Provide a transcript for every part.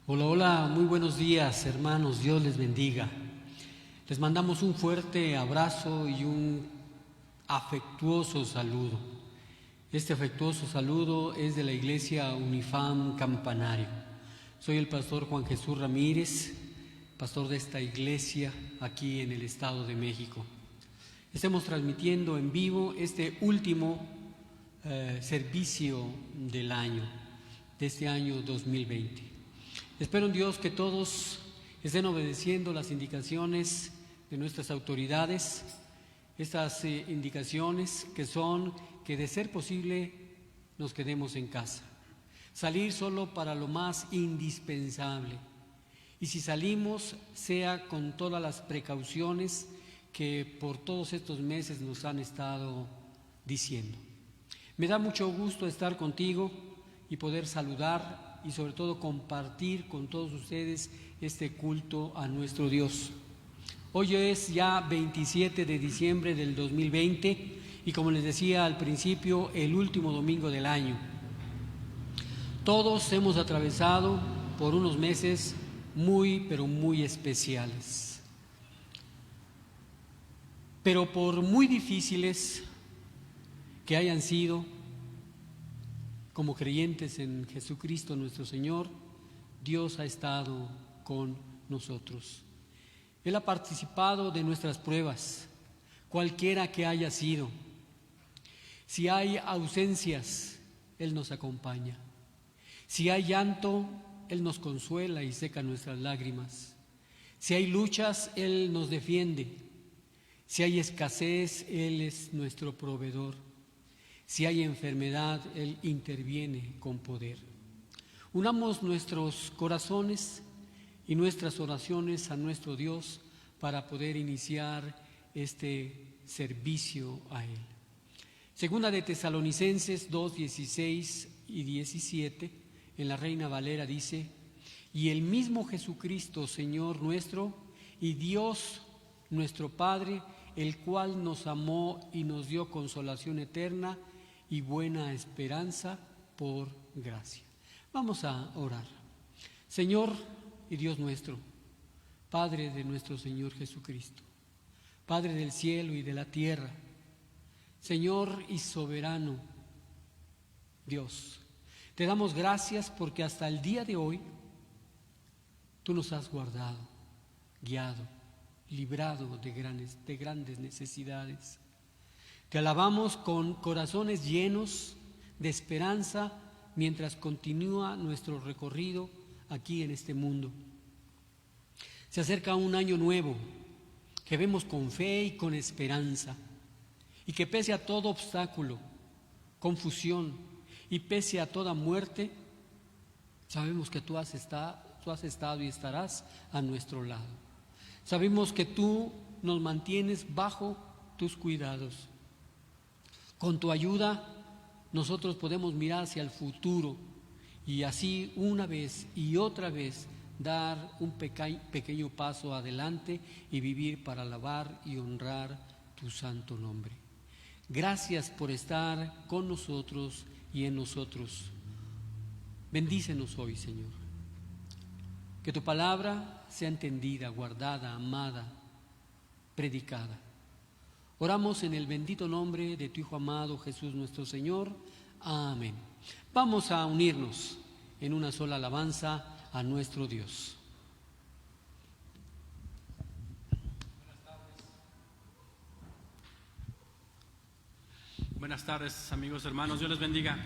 Hola, hola, muy buenos días, hermanos, Dios les bendiga. Les mandamos un fuerte abrazo y un afectuoso saludo. Este afectuoso saludo es de la iglesia Unifam Campanario. Soy el pastor Juan Jesús Ramírez, pastor de esta iglesia aquí en el Estado de México. Estamos transmitiendo en vivo este último servicio del año, de este año 2020. Espero en Dios que todos estén obedeciendo las indicaciones de nuestras autoridades, estas indicaciones que son que de ser posible nos quedemos en casa, salir solo para lo más indispensable, y si salimos sea con todas las precauciones que por todos estos meses nos han estado diciendo. Me da mucho gusto estar contigo y poder saludar y sobre todo compartir con todos ustedes este culto a nuestro Dios. Hoy es ya 27 de diciembre del 2020 y, como les decía al principio, el último domingo del año. Todos hemos atravesado por unos meses pero muy especiales. Pero por muy difíciles que hayan sido, como creyentes en Jesucristo nuestro Señor, Dios ha estado con nosotros. Él ha participado de nuestras pruebas, cualquiera que haya sido. Si hay ausencias, Él nos acompaña. Si hay llanto, Él nos consuela y seca nuestras lágrimas. Si hay luchas, Él nos defiende. Si hay escasez, Él es nuestro proveedor. Si hay enfermedad, Él interviene con poder. Unamos nuestros corazones y nuestras oraciones a nuestro Dios para poder iniciar este servicio a Él. Segunda de Tesalonicenses 2, 16 y 17, en la Reina Valera dice: y el mismo Jesucristo, Señor nuestro, y Dios nuestro Padre, el cual nos amó y nos dio consolación eterna y buena esperanza por gracia. Vamos a orar. Señor y Dios nuestro, Padre de nuestro Señor Jesucristo, Padre del cielo y de la tierra, Señor y soberano Dios, te damos gracias porque hasta el día de hoy tú nos has guardado, guiado, librado de grandes necesidades. Te alabamos con corazones llenos de esperanza mientras continúa nuestro recorrido aquí en este mundo. Se acerca un año nuevo que vemos con fe y con esperanza, y que pese a todo obstáculo, confusión y pese a toda muerte, sabemos que tú has estado y estarás a nuestro lado. Sabemos que tú nos mantienes bajo tus cuidados. Con tu ayuda nosotros podemos mirar hacia el futuro y así una vez y otra vez dar un pequeño paso adelante y vivir para alabar y honrar tu santo nombre. Gracias por estar con nosotros y en nosotros. Bendícenos hoy, Señor. Que tu palabra sea entendida, guardada, amada, predicada. Oramos en el bendito nombre de tu Hijo amado, Jesús nuestro Señor. Amén. Vamos a unirnos en una sola alabanza a nuestro Dios. Buenas tardes, amigos, hermanos, Dios les bendiga.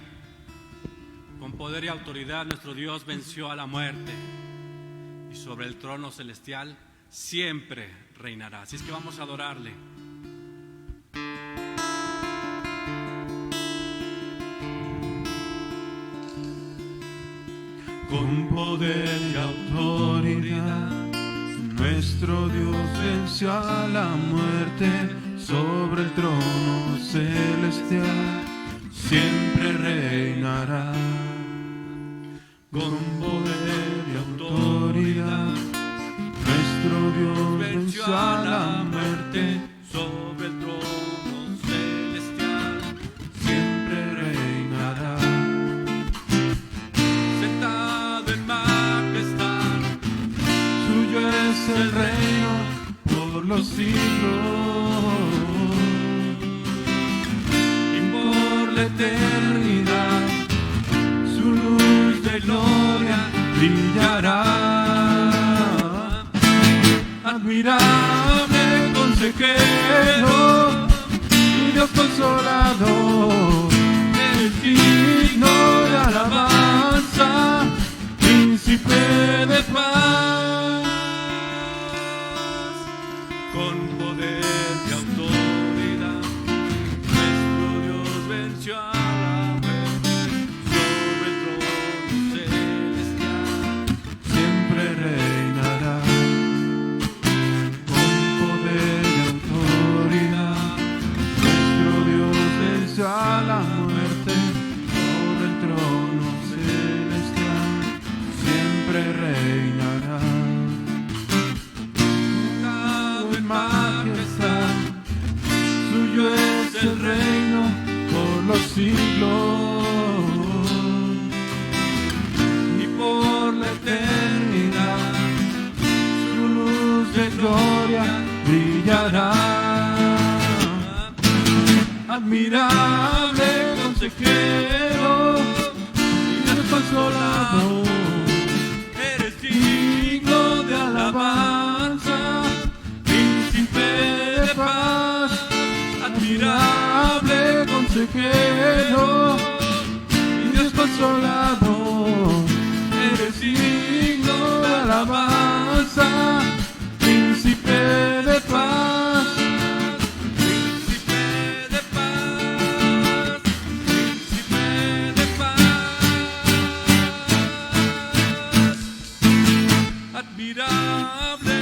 Con poder y autoridad nuestro Dios venció a la muerte y sobre el trono celestial siempre reinará. Así es que vamos a adorarle. Con poder y autoridad, nuestro Dios venció a la muerte, sobre el trono celestial siempre reinará. Con poder y autoridad, nuestro Dios venció a la muerte, sobre el trono celestial siempre reinará. Sentado en majestad, la eternidad su luz de gloria brillará. Admirable consejero, mi Dios consolador, eres digno de alabanza, príncipe de paz. Con poder y autoridad, nuestro Dios venció a la muerte sobre el trono celestial. Siempre reinará. Con poder y autoridad, nuestro Dios venció a la muerte sobre el trono celestial. Siempre reinará. Majestad, suyo es el reino por los siglos y por la eternidad. Su luz de gloria brillará. Admirable consejero, Dios consolador, eres digno de alabanza, de paz. Admirable consejero, mi Dios consolador, eres digno de alabanza, príncipe de paz. Príncipe de paz, príncipe de paz, admirable.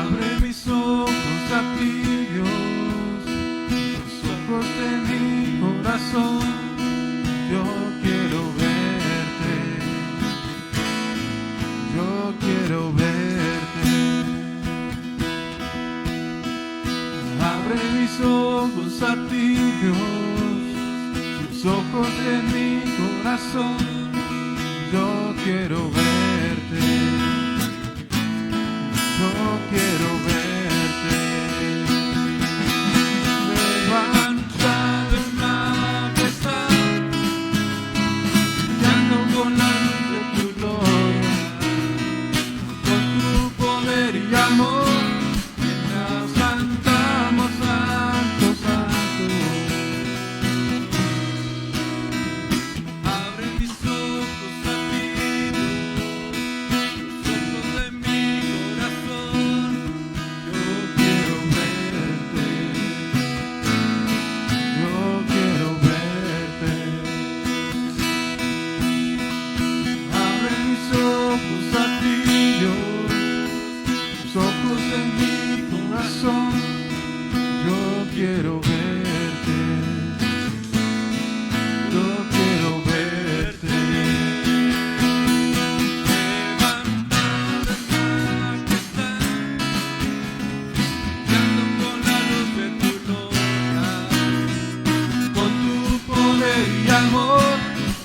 Abre mis ojos a ti, Dios, los ojos de mi corazón. Yo quiero verte, yo quiero verte. Abre mis ojos a ti, Dios, los ojos de mi corazón. Yo quiero verte, yo quiero verte. Levantado en majestad, brillando con la luz de tu gloria, con tu poder y amor, mientras cantamos santo, santo. Abre mis ojos a ti, los ojos de mi corazón. Yo quiero verte, yo quiero verte. Abre mis ojos a ti, Dios, tus ojos en mi corazón. Yo quiero verte, yo quiero verte. Levantado en majestad, brillando con la luz de tu gloria, Con tu poder y amor,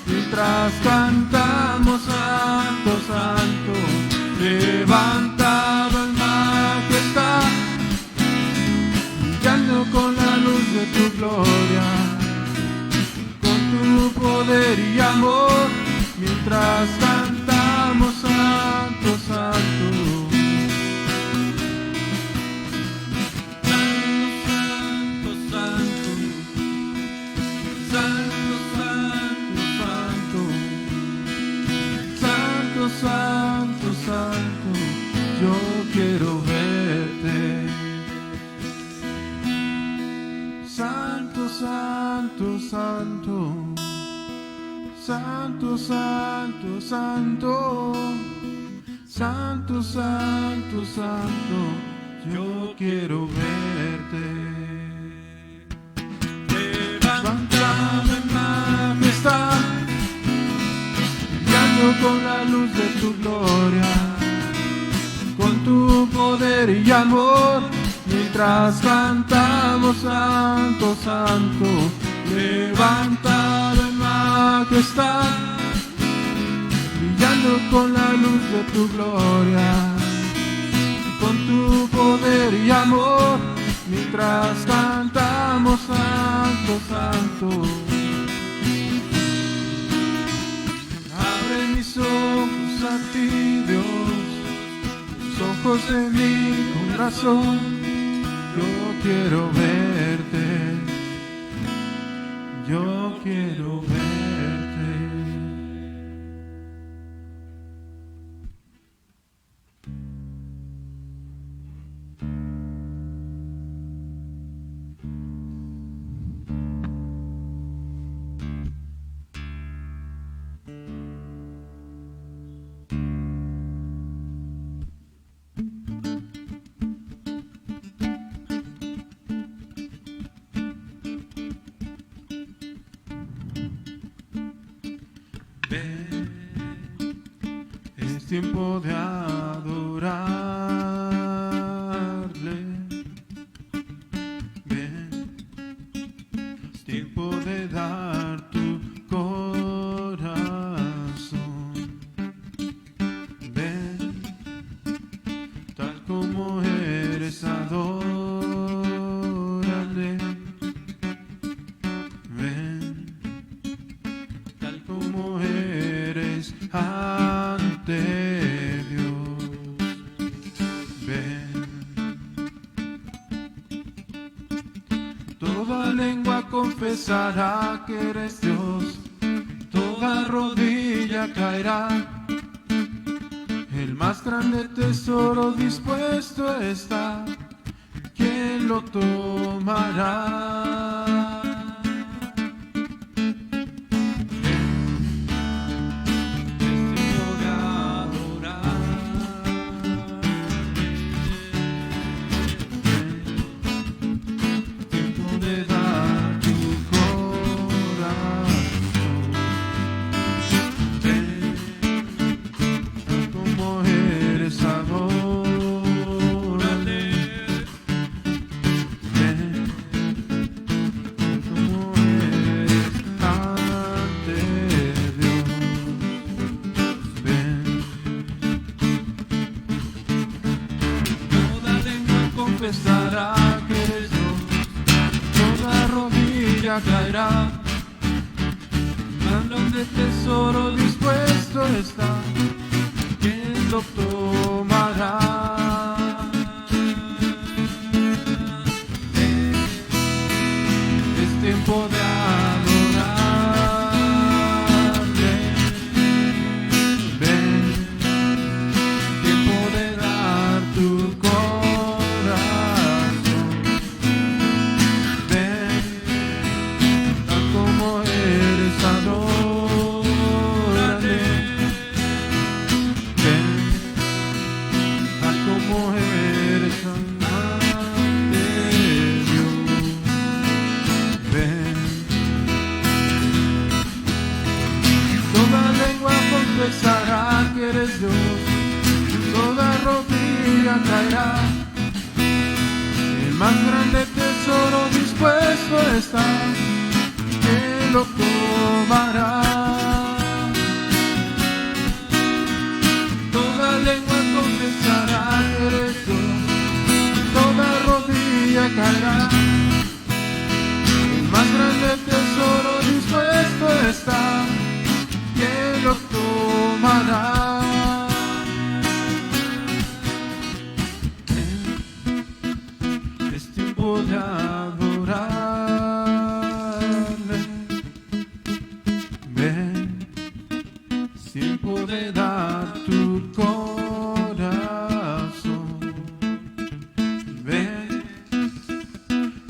mientras cantamos santo, santo, levantado en majestad, brillando con la luz de tu gloria, con tu poder y amor, mientras cantamos santo, santo. santo, santo, santo, Santo, santo, santo, santo, yo quiero verte. Santo, santo, santo, santo, santo, santo, santo, santo, santo, yo quiero verte. Levantado en majestad, brillando con la luz de tu gloria, poder y amor, mientras cantamos santo, santo, levantado en majestad, brillando con la luz de tu gloria, con tu poder y amor, mientras cantamos santo, santo. Abre mis ojos a ti, Dios, los ojos de mi corazón, yo quiero verte, yo quiero verte. Es tiempo de adorarle. Ven, es tiempo de dar tu corazón. Ven, tal como eres, adórale. Ven, tal como eres ante Dios. Ven, toda lengua confesará que eres Dios, toda rodilla caerá, el más grande tesoro dispuesto está, ¿quién lo tomará? Confesará que eres Dios, toda rodilla caerá, tan grande tesoro dispuesto está, ¿quién lo tomará? Es tiempo de adorarle. Ven, tiempo de dar tu corazón. Ven, tal como eres, adórale. Ven, tal como eres, amante Dios. Ven, toda lengua confesará que eres Dios, toda rodilla caerá, el más grande tesoro dispuesto está, ¿quién lo tomará? Toda lengua confesará que eres Dios, toda rodilla caerá, el más grande tesoro dispuesto está, ¿quién lo tomará? Es tiempo de adorarle. Ven, es tiempo de dar tu corazón. Ven,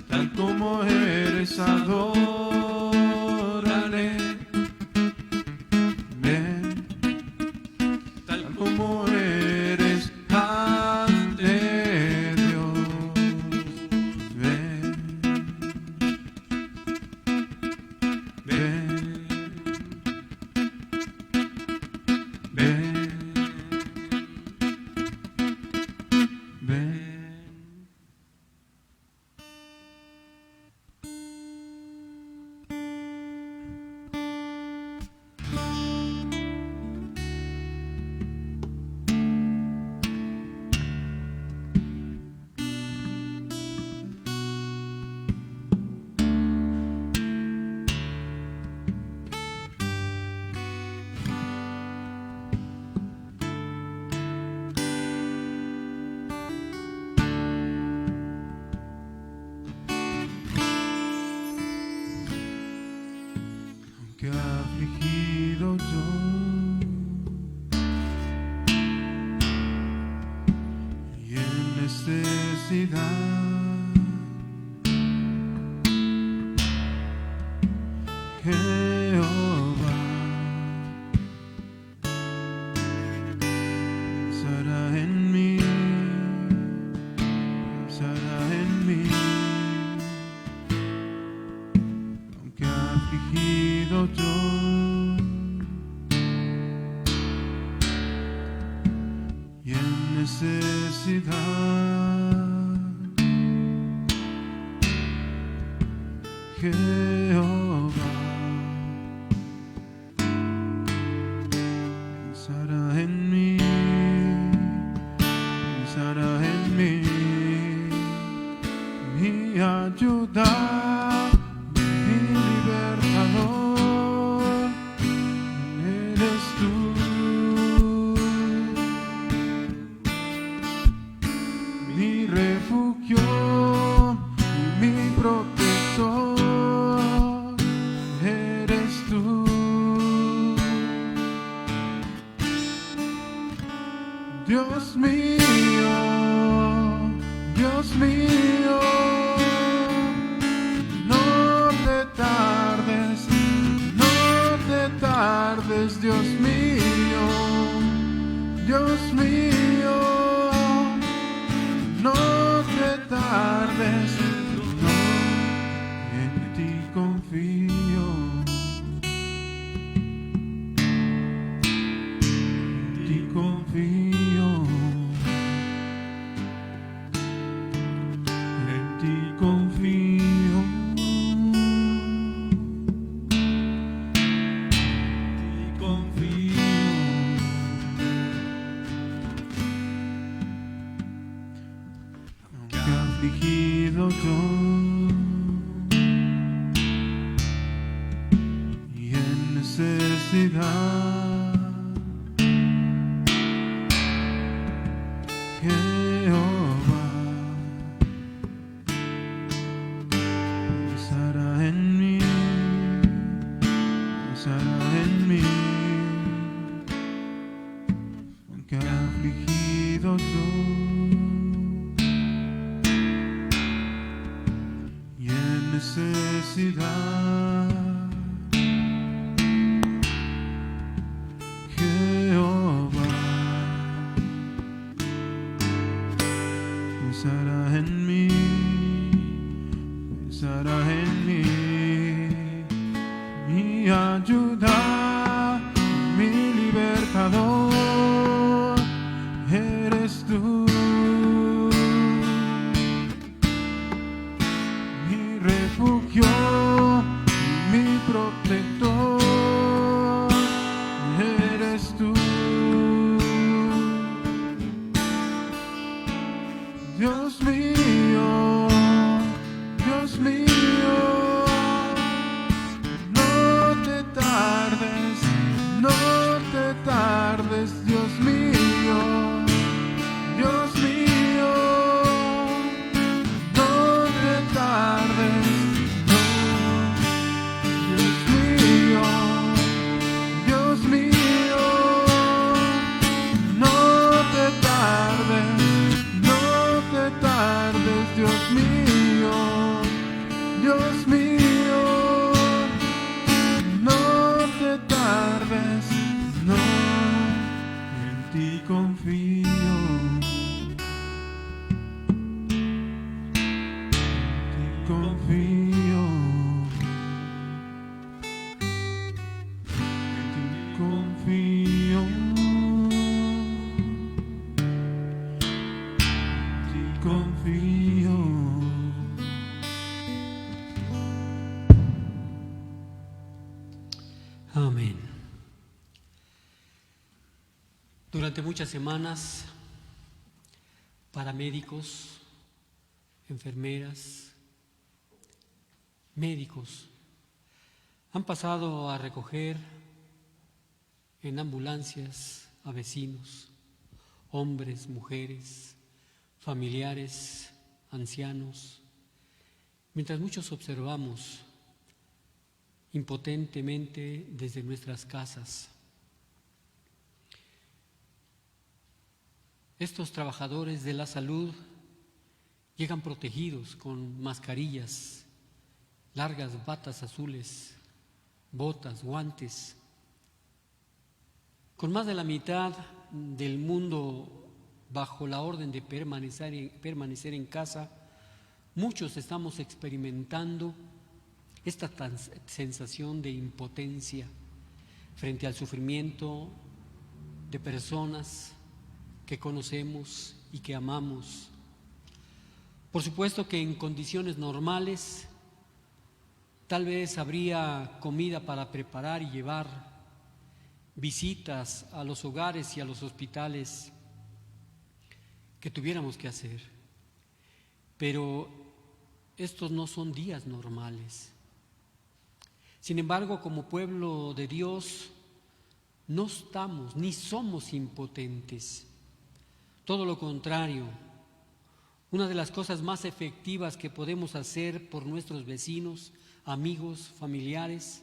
tal como eres, adórale. Ven, tal como eres ante Dios. Ven, aunque afligido yo y en necesidad, Jehová pensará en mí, pensará en mí, aunque afligido yo y en necesidad, Jehová pensará en mí, pensará en mí, mi ayuda, mi libertador, eres tú, mi refugio y mi protector, eres tú. Dios mío, Dios mío, no te tardes, no te tardes, Dios mío, Dios mío, no te tardes, no, en ti confío, en ti confío. En ti confío, en ti confío, aunque afligido yo y en necesidad, Jehová pensará en mí, pensará en mí, aunque afligido yo y en necesidad, Jehová pensará en mí, pensará en mí, mi ayuda, mi libertador, eres tú, mi refugio, mi protector, eres tú. Dios mío, Dios mío, no te tardes, no te tardes, Dios mío, Dios mío, no te tardes, no, Dios mío, Dios mío, no te tardes. No te tardes, Dios mío, Dios mío, no te tardes, no, en ti confío, en ti confío, en ti confío. Confío. Amén. Durante muchas semanas, paramédicos, enfermeras, médicos han pasado a recoger en ambulancias a vecinos, hombres, mujeres, familiares, ancianos, mientras muchos observamos impotentemente desde nuestras casas. Estos trabajadores de la salud llegan protegidos con mascarillas, largas batas azules, botas, guantes. Con más de la mitad del mundo bajo la orden de permanecer en casa, muchos estamos experimentando esta sensación de impotencia frente al sufrimiento de personas que conocemos y que amamos. Por supuesto que en condiciones normales tal vez habría comida para preparar y llevar, visitas a los hogares y a los hospitales que tuviéramos que hacer. Pero estos no son días normales. Sin embargo, como pueblo de Dios, no estamos ni somos impotentes. Todo lo contrario, una de las cosas más efectivas que podemos hacer por nuestros vecinos, amigos, familiares,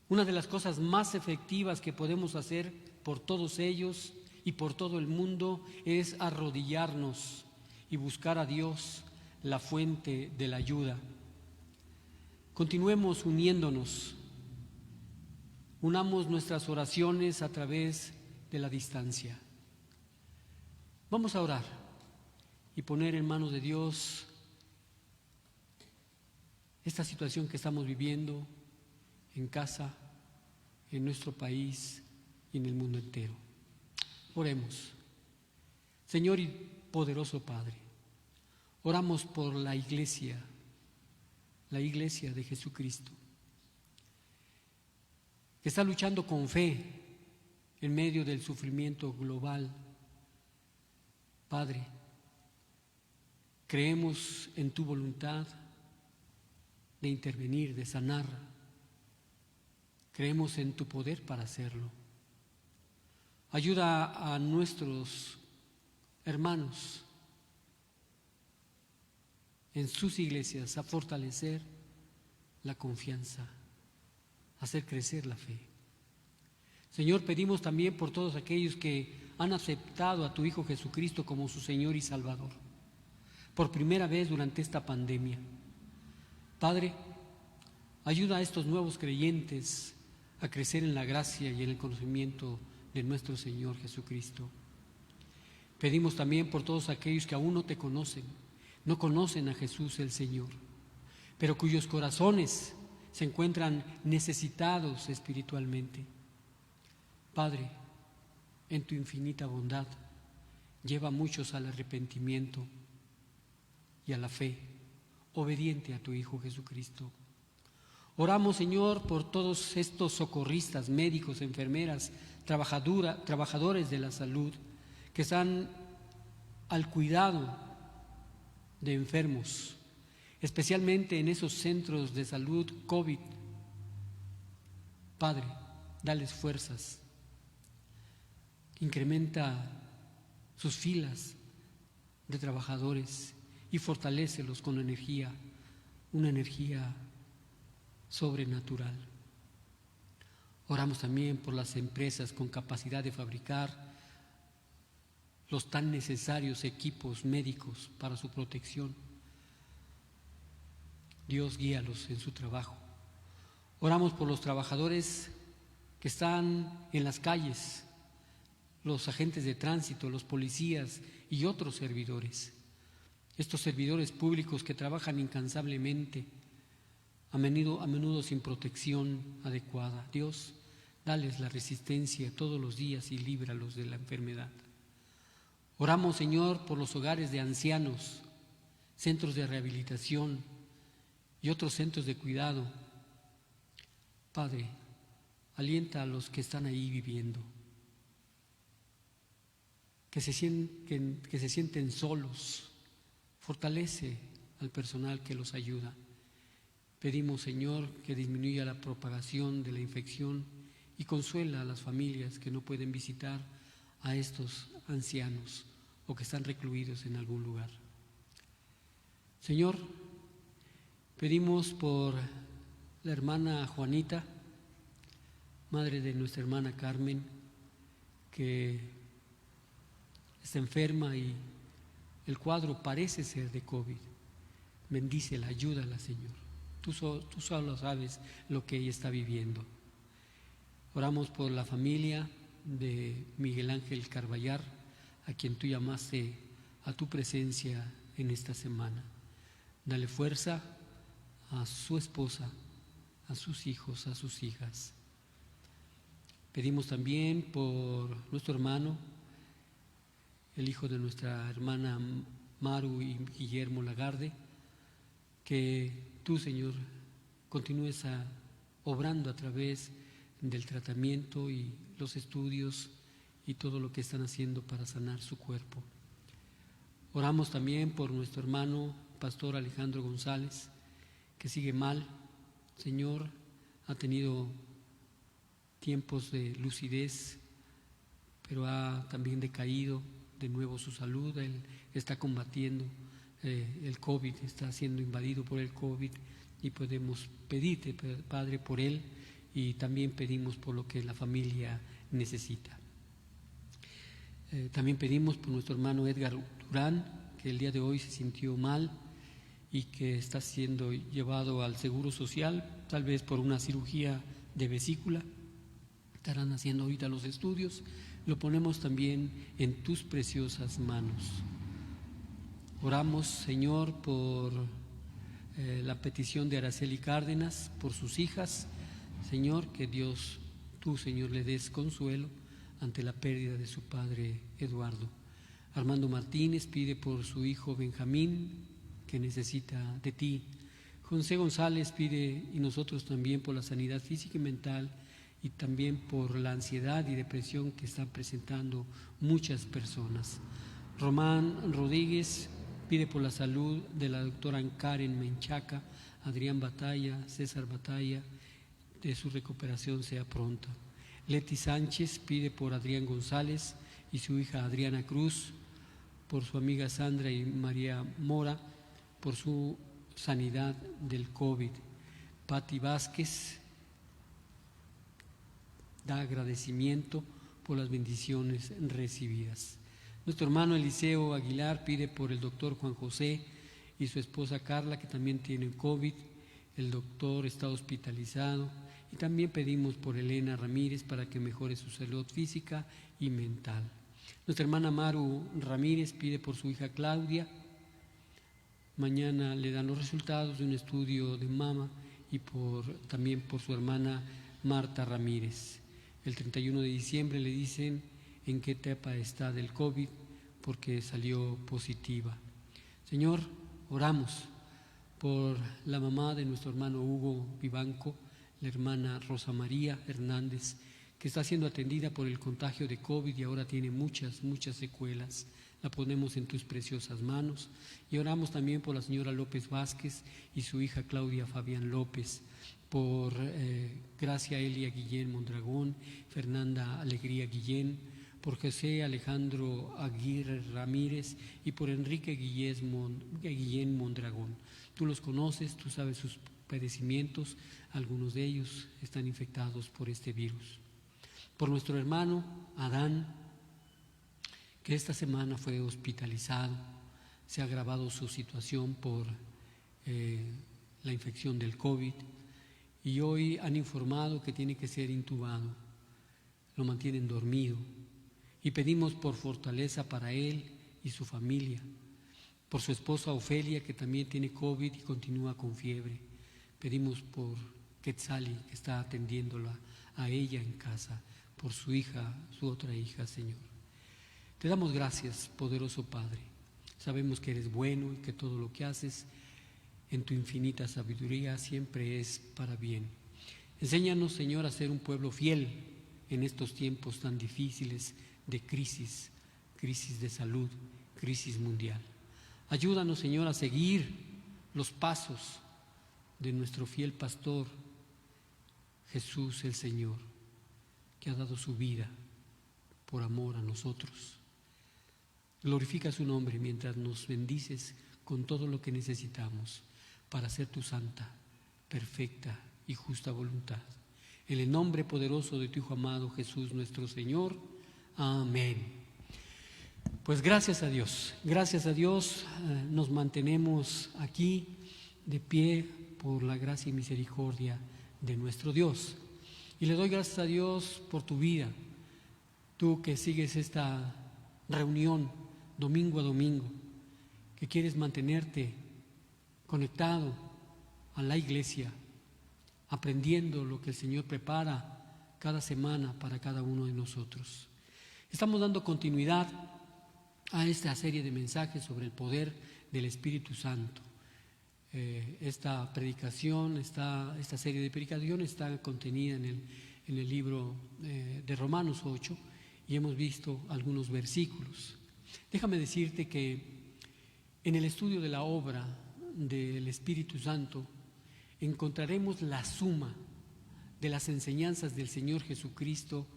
una de las cosas más efectivas que podemos hacer por todos ellos y por todo el mundo es arrodillarnos y buscar a Dios, la fuente de la ayuda. Continuemos uniéndonos, unamos nuestras oraciones a través de la distancia. Vamos a orar y poner en manos de Dios esta situación que estamos viviendo en casa, en nuestro país y en el mundo entero. Oremos. Señor y poderoso Padre, oramos por la iglesia de Jesucristo, que está luchando con fe en medio del sufrimiento global. Padre, creemos en tu voluntad de intervenir, de sanar. Creemos en tu poder para hacerlo. Ayuda a nuestros hermanos en sus iglesias a fortalecer la confianza, a hacer crecer la fe. Señor, pedimos también por todos aquellos que han aceptado a tu Hijo Jesucristo como su Señor y Salvador, por primera vez durante esta pandemia. Padre, ayuda a estos nuevos creyentes a crecer en la gracia y en el conocimiento de nuestro Señor Jesucristo. Pedimos también por todos aquellos que aún no te conocen, no conocen a Jesús el Señor, pero cuyos corazones se encuentran necesitados espiritualmente. Padre, en tu infinita bondad, lleva a muchos al arrepentimiento y a la fe, obediente a tu Hijo Jesucristo. Oramos, Señor, por todos estos socorristas, médicos, enfermeras, trabajadores de la salud, que están al cuidado de enfermos, especialmente en esos centros de salud COVID. Padre, dales fuerzas, incrementa sus filas de trabajadores y fortalécelos con energía, una energía sobrenatural. Oramos también por las empresas con capacidad de fabricar los tan necesarios equipos médicos para su protección. Dios, guíalos en su trabajo. Oramos por los trabajadores que están en las calles, los agentes de tránsito, los policías y otros servidores. Estos servidores públicos que trabajan incansablemente, a menudo sin protección adecuada. Dios, dales la resistencia todos los días y líbralos de la enfermedad. Oramos, Señor, por los hogares de ancianos, centros de rehabilitación y otros centros de cuidado. Padre, alienta a los que están ahí viviendo, que se sienten solos. Fortalece al personal que los ayuda. Pedimos, Señor, que disminuya la propagación de la infección y consuela a las familias que no pueden visitar a estos ancianos o que están recluidos en algún lugar. Señor, pedimos por la hermana Juanita, madre de nuestra hermana Carmen, que está enferma y el cuadro parece ser de COVID. Bendícela, ayúdala, Señor. Tú solo sabes lo que ella está viviendo. Oramos por la familia de Miguel Ángel Carballar, a quien tú llamaste a tu presencia en esta semana. Dale fuerza a su esposa, a sus hijos, a sus hijas. Pedimos también por nuestro hermano, el hijo de nuestra hermana Maru y Guillermo Lagarde, que tú, Señor, continúes obrando a través del tratamiento y los estudios y todo lo que están haciendo para sanar su cuerpo. Oramos también por nuestro hermano pastor Alejandro González, que sigue mal. Señor, ha tenido tiempos de lucidez, pero ha también decaído de nuevo su salud. Él está combatiendo el COVID, está siendo invadido por el COVID, y podemos pedirte, Padre, por él, y también pedimos por lo que la familia necesita. También pedimos por nuestro hermano Edgar Durán, que el día de hoy se sintió mal y que está siendo llevado al Seguro Social, tal vez por una cirugía de vesícula. Estarán haciendo ahorita los estudios. Lo ponemos también en tus preciosas manos. Oramos, Señor, por la petición de Araceli Cárdenas, por sus hijas. Señor, que Dios, tú, Señor, le des consuelo ante la pérdida de su padre Eduardo. Armando Martínez pide por su hijo Benjamín, que necesita de ti. José González pide, y nosotros también, por la sanidad física y mental, y también por la ansiedad y depresión que están presentando muchas personas. Román Rodríguez pide por la salud de la doctora Karen Menchaca, Adrián Batalla, César Batalla, de su recuperación sea pronta. Leti Sánchez pide por Adrián González y su hija Adriana Cruz, por su amiga Sandra y María Mora, por su sanidad del COVID. Patti Vázquez da agradecimiento por las bendiciones recibidas. Nuestro hermano Eliseo Aguilar pide por el doctor Juan José y su esposa Carla, que también tienen COVID. El doctor está hospitalizado. Y también pedimos por Elena Ramírez para que mejore su salud física y mental. Nuestra hermana Maru Ramírez pide por su hija Claudia. Mañana le dan los resultados de un estudio de mama, y también por su hermana Marta Ramírez. El 31 de diciembre le dicen en qué etapa está del COVID, porque salió positiva. Señor, oramos por la mamá de nuestro hermano Hugo Vivanco, la hermana Rosa María Hernández, que está siendo atendida por el contagio de COVID y ahora tiene muchas secuelas. La ponemos en tus preciosas manos. Y oramos también por la señora López Vázquez y su hija Claudia Fabián López, por Gracia Elia Guillén Mondragón, Fernanda Alegría Guillén, por José Alejandro Aguirre Ramírez y por Enrique Guillén Mondragón. Tú los conoces, tú sabes sus padecimientos. Algunos de ellos están infectados por este virus. Por nuestro hermano Adán, que esta semana fue hospitalizado, se ha agravado su situación por la infección del COVID, y hoy han informado que tiene que ser intubado. Lo mantienen dormido, y pedimos por fortaleza para él y su familia, por su esposa Ofelia, que también tiene COVID y continúa con fiebre. Pedimos por Quetzali, que está atendiéndola a ella en casa, por su hija, su otra hija, Señor. Te damos gracias, poderoso Padre. Sabemos que eres bueno y que todo lo que haces en tu infinita sabiduría siempre es para bien. Enséñanos, Señor, a ser un pueblo fiel en estos tiempos tan difíciles de crisis de salud, crisis mundial. Ayúdanos, Señor, a seguir los pasos de nuestro fiel pastor, Jesús el Señor, que ha dado su vida por amor a nosotros. Glorifica su nombre mientras nos bendices con todo lo que necesitamos para ser tu santa, perfecta y justa voluntad. En el nombre poderoso de tu Hijo amado Jesús nuestro Señor. Amén. Pues gracias a Dios nos mantenemos aquí de pie por la gracia y misericordia de nuestro Dios. Y le doy gracias a Dios por tu vida, tú que sigues esta reunión domingo a domingo, que quieres mantenerte conectado a la iglesia, aprendiendo lo que el Señor prepara cada semana para cada uno de nosotros. Estamos dando continuidad a esta serie de mensajes sobre el poder del Espíritu Santo. Esta predicación, esta serie de predicaciones está contenida en el libro de Romanos 8 y hemos visto algunos versículos. Déjame decirte que en el estudio de la obra del Espíritu Santo encontraremos la suma de las enseñanzas del Señor Jesucristo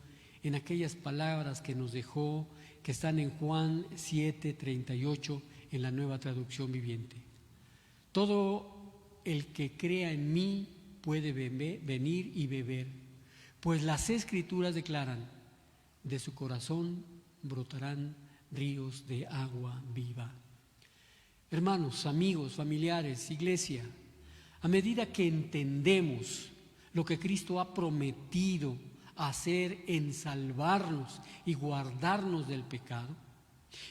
en aquellas palabras que nos dejó, que están en Juan 7:38 en la Nueva Traducción Viviente. Todo el que crea en mí puede venir y beber, pues las Escrituras declaran, de su corazón brotarán ríos de agua viva. Hermanos, amigos, familiares, iglesia, a medida que entendemos lo que Cristo ha prometido hacer en salvarnos y guardarnos del pecado,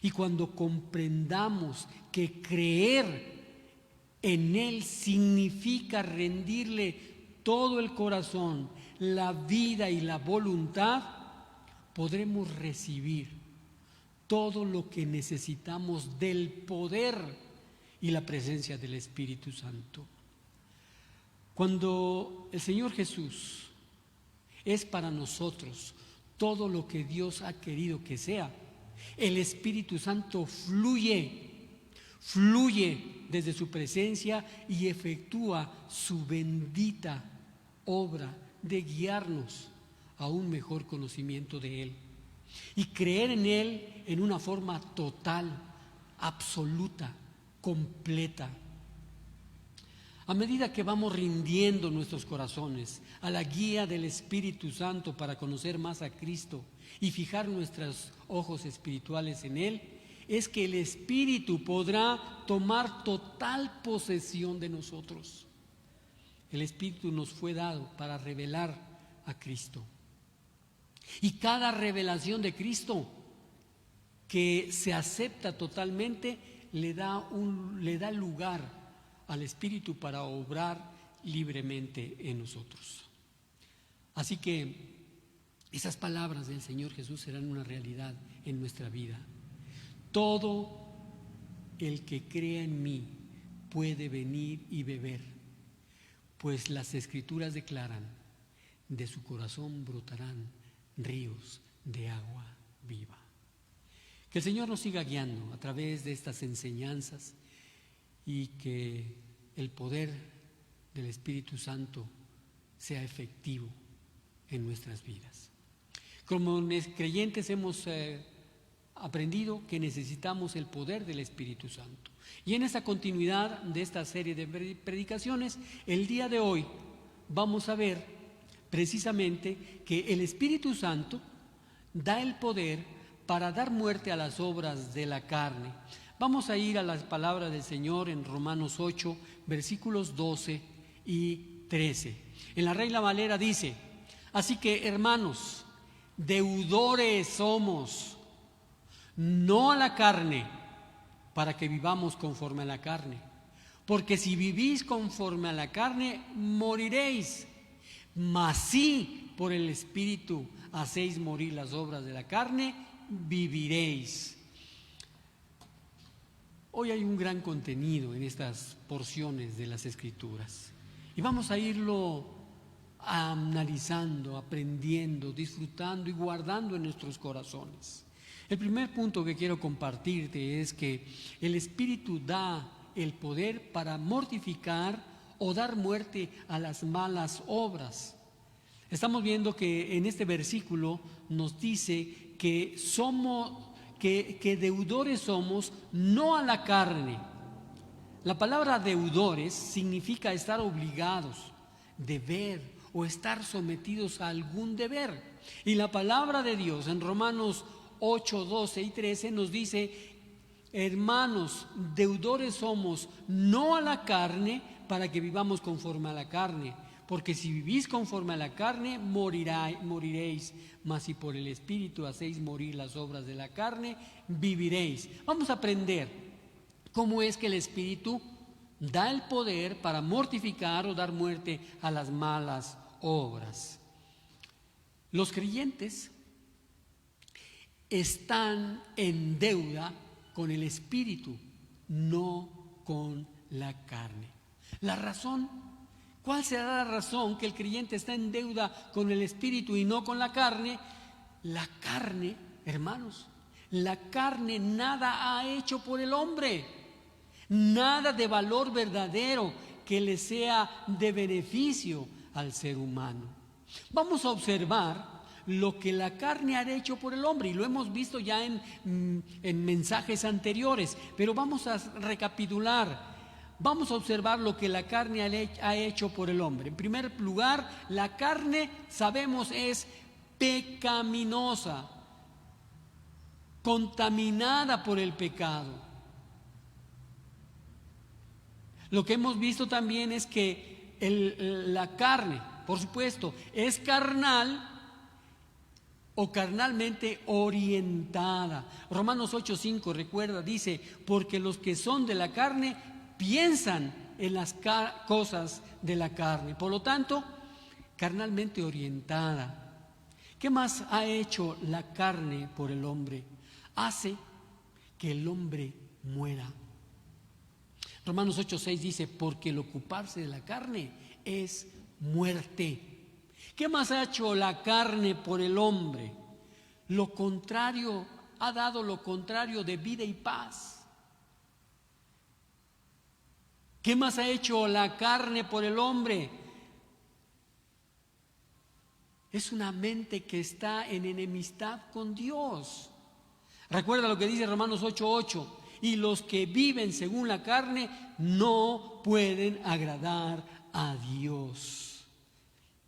y cuando comprendamos que creer en Él significa rendirle todo el corazón, la vida y la voluntad, podremos recibir todo lo que necesitamos del poder y la presencia del Espíritu Santo. Cuando el Señor Jesús es para nosotros todo lo que Dios ha querido que sea, el Espíritu Santo fluye desde su presencia y efectúa su bendita obra de guiarnos a un mejor conocimiento de Él y creer en Él en una forma total, absoluta, completa. A medida que vamos rindiendo nuestros corazones a la guía del Espíritu Santo para conocer más a Cristo y fijar nuestros ojos espirituales en Él, es que el Espíritu podrá tomar total posesión de nosotros. El Espíritu nos fue dado para revelar a Cristo. Y cada revelación de Cristo que se acepta totalmente le da lugar al Espíritu para obrar libremente en nosotros. Así que esas palabras del Señor Jesús serán una realidad en nuestra vida. Todo el que crea en mí puede venir y beber, pues las Escrituras declaran, de su corazón brotarán ríos de agua viva. Que el Señor nos siga guiando a través de estas enseñanzas y que el poder del Espíritu Santo sea efectivo en nuestras vidas. Como creyentes hemos aprendido que necesitamos el poder del Espíritu Santo. Y en esta continuidad de esta serie de predicaciones, el día de hoy vamos a ver precisamente que el Espíritu Santo da el poder para dar muerte a las obras de la carne. Vamos a ir a las palabras del Señor en Romanos 8, versículos 12 y 13. En la Reina Valera dice: así que, hermanos, deudores somos, no a la carne, para que vivamos conforme a la carne. Porque si vivís conforme a la carne, moriréis. Mas si por el Espíritu hacéis morir las obras de la carne, viviréis. Hoy hay un gran contenido en estas porciones de las Escrituras y vamos a irlo analizando, aprendiendo, disfrutando y guardando en nuestros corazones. El primer punto que quiero compartirte es que el Espíritu da el poder para mortificar o dar muerte a las malas obras. Estamos viendo que en este versículo nos dice que que deudores somos, no a la carne. La palabra deudores significa estar obligados, deber o estar sometidos a algún deber. Y la palabra de Dios en Romanos 8, 12 y 13 nos dice: hermanos, deudores somos, no a la carne, para que vivamos conforme a la carne. Porque si vivís conforme a la carne, moriréis. Mas si por el Espíritu hacéis morir las obras de la carne, viviréis. Vamos a aprender cómo es que el Espíritu da el poder para mortificar o dar muerte a las malas obras. Los creyentes están en deuda con el Espíritu, no con la carne. La razón, ¿cuál será la razón que el creyente está en deuda con el Espíritu y no con la carne? La carne, hermanos, la carne nada ha hecho por el hombre, nada de valor verdadero que le sea de beneficio al ser humano. Vamos a observar lo que la carne ha hecho por el hombre, y lo hemos visto ya en mensajes anteriores, pero vamos a recapitular. Vamos a observar lo que la carne ha hecho por el hombre. En primer lugar, la carne, sabemos, es pecaminosa, contaminada por el pecado. Lo que hemos visto también es que la carne, por supuesto, es carnal o carnalmente orientada. Romanos 8:5, recuerda, dice: porque los que son de la carne piensan en las cosas de la carne. Por lo tanto, carnalmente orientada. ¿Qué más ha hecho la carne por el hombre? Hace que el hombre muera. Romanos 8:6 dice: porque el ocuparse de la carne es muerte. ¿Qué más ha hecho la carne por el hombre? Lo contrario, ha dado lo contrario de vida y paz. ¿Qué más ha hecho la carne por el hombre? Es una mente que está en enemistad con Dios. Recuerda lo que dice Romanos 8:8: y los que viven según la carne no pueden agradar a Dios.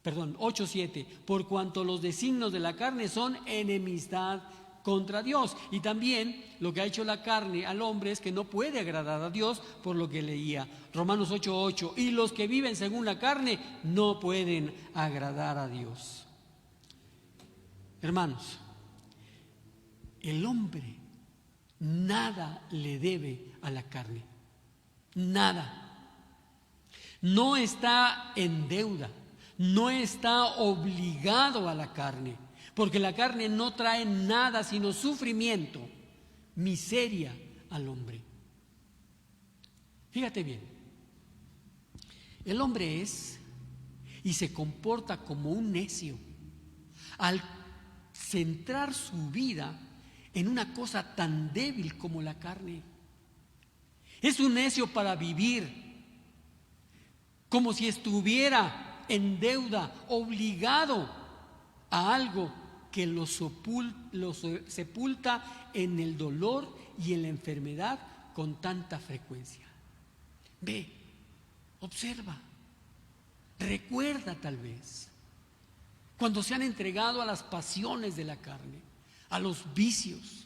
8:7: por cuanto los designios de la carne son enemistad contra Dios. Y también lo que ha hecho la carne al hombre es que no puede agradar a Dios, por lo que leía Romanos 8:8: y los que viven según la carne no pueden agradar a Dios. Hermanos, el hombre nada le debe a la carne, nada. No está en deuda, no está obligado a la carne, porque la carne no trae nada sino sufrimiento, miseria al hombre. Fíjate bien, el hombre es y se comporta como un necio al centrar su vida en una cosa tan débil como la carne. Es un necio para vivir como si estuviera en deuda, obligado a algo que lo sepulta en el dolor y en la enfermedad con tanta frecuencia. Ve, observa, recuerda tal vez cuando se han entregado a las pasiones de la carne, a los vicios,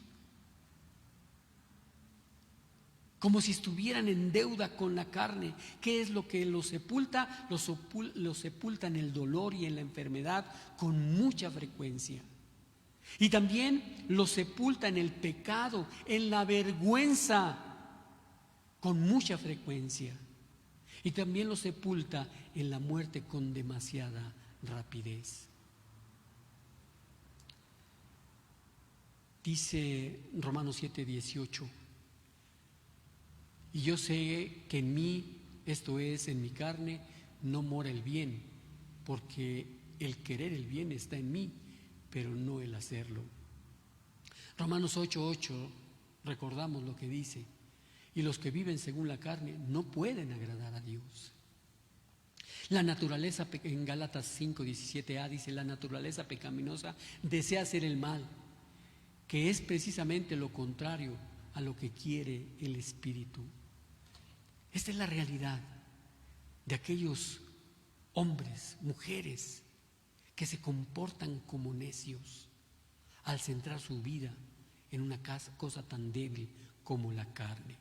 como si estuvieran en deuda con la carne. ¿Qué es lo que los sepulta? Los sepulta en el dolor y en la enfermedad con mucha frecuencia. Y también los sepulta en el pecado, en la vergüenza, con mucha frecuencia. Y también los sepulta en la muerte con demasiada rapidez. Dice Romanos 7:18: y yo sé que en mí, esto es, en mi carne, no mora el bien, porque el querer el bien está en mí, pero no el hacerlo. Romanos 8:8, recordamos lo que dice: y los que viven según la carne no pueden agradar a Dios. La naturaleza, en Gálatas 5:17a dice: la naturaleza pecaminosa desea hacer el mal, que es precisamente lo contrario a lo que quiere el Espíritu. Esta es la realidad de aquellos hombres, mujeres que se comportan como necios al centrar su vida en una cosa tan débil como la carne.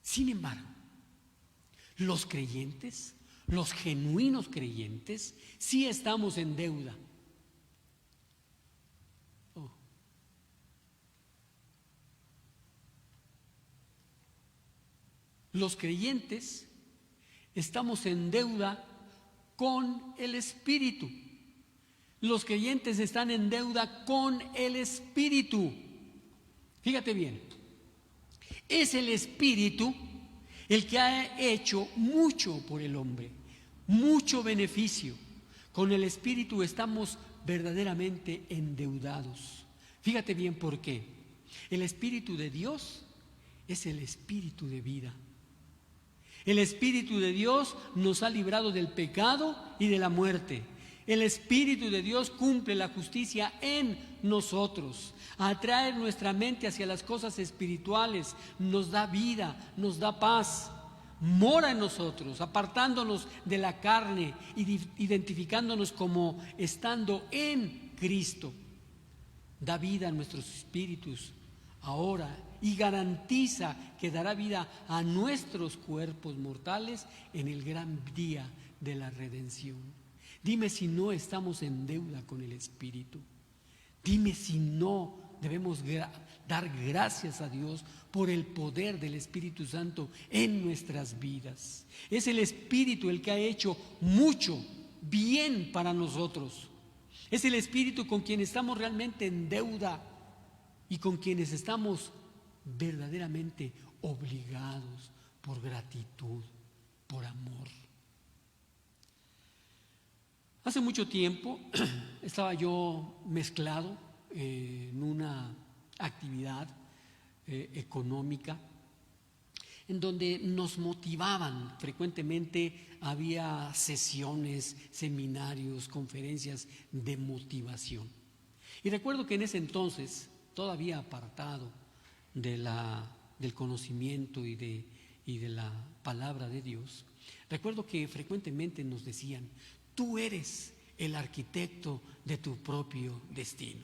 Sin embargo, los creyentes, los genuinos creyentes, sí estamos en deuda. Los creyentes estamos en deuda con el Espíritu. Los creyentes están en deuda con el Espíritu. Fíjate bien, es el Espíritu el que ha hecho mucho por el hombre, mucho beneficio. Con el Espíritu estamos verdaderamente endeudados. Fíjate bien por qué. El Espíritu de Dios es el Espíritu de vida. El Espíritu de Dios nos ha librado del pecado y de la muerte. El Espíritu de Dios cumple la justicia en nosotros, atrae nuestra mente hacia las cosas espirituales, nos da vida, nos da paz, mora en nosotros, apartándonos de la carne, identificándonos como estando en Cristo. Da vida a nuestros espíritus ahora y garantiza que dará vida a nuestros cuerpos mortales en el gran día de la redención. Dime si no estamos en deuda con el Espíritu. Dime si no debemos dar gracias a Dios por el poder del Espíritu Santo en nuestras vidas. Es el Espíritu el que ha hecho mucho bien para nosotros. Es el Espíritu con quien estamos realmente en deuda y con quienes estamos verdaderamente obligados por gratitud, por amor. Hace mucho tiempo estaba yo mezclado en una actividad económica en donde nos motivaban. Frecuentemente había sesiones, seminarios, conferencias de motivación. Y recuerdo que en ese entonces, todavía apartado del conocimiento y de la palabra de Dios, recuerdo que frecuentemente nos decían: tú eres el arquitecto de tu propio destino.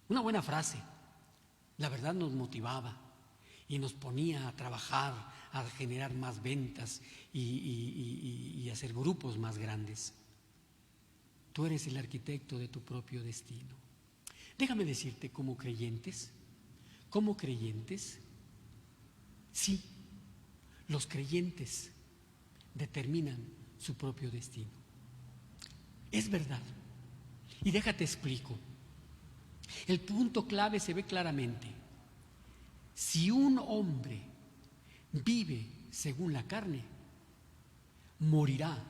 Una buena frase, la verdad nos motivaba y nos ponía a trabajar, a generar más ventas y hacer grupos más grandes. Tú eres el arquitecto de tu propio destino. Déjame decirte, como creyentes, sí, los creyentes determinan su propio destino. Es verdad. Y déjate explico. El punto clave se ve claramente. Si un hombre vive según la carne, morirá,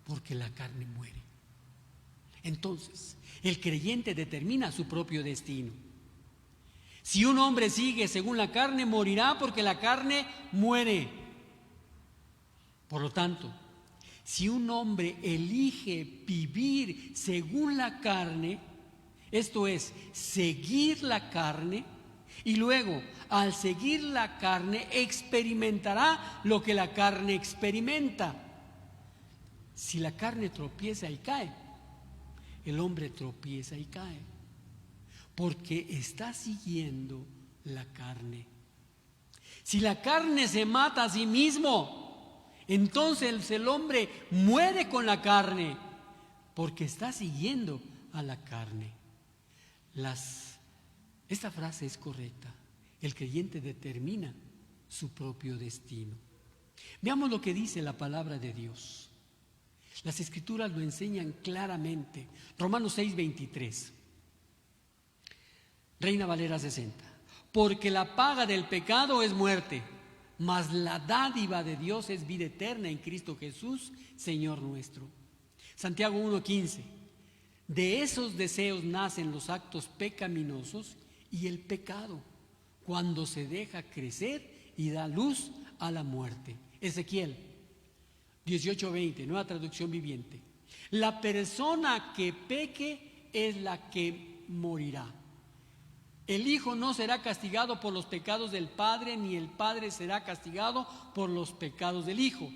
porque la carne muere. Entonces, el creyente determina su propio destino. Si un hombre sigue según la carne, morirá, porque la carne muere. Por lo tanto, si un hombre elige vivir según la carne, esto es, seguir la carne, y luego, al seguir la carne, experimentará lo que la carne experimenta. Si la carne tropieza y cae, el hombre tropieza y cae, porque está siguiendo la carne. Si la carne se mata a sí mismo, entonces el hombre muere con la carne, porque está siguiendo a la carne. Esta frase es correcta. El creyente determina su propio destino. Veamos lo que dice la palabra de Dios. Las Escrituras lo enseñan claramente. Romanos 6:23. Reina Valera 60. Porque la paga del pecado es muerte, mas la dádiva de Dios es vida eterna en Cristo Jesús, Señor nuestro. Santiago 1:15. De esos deseos nacen los actos pecaminosos y el pecado, cuando se deja crecer y da luz a la muerte. Ezequiel 18:20, nueva traducción viviente. La persona que peque es la que morirá. El hijo no será castigado por los pecados del padre, ni el padre será castigado por los pecados del hijo.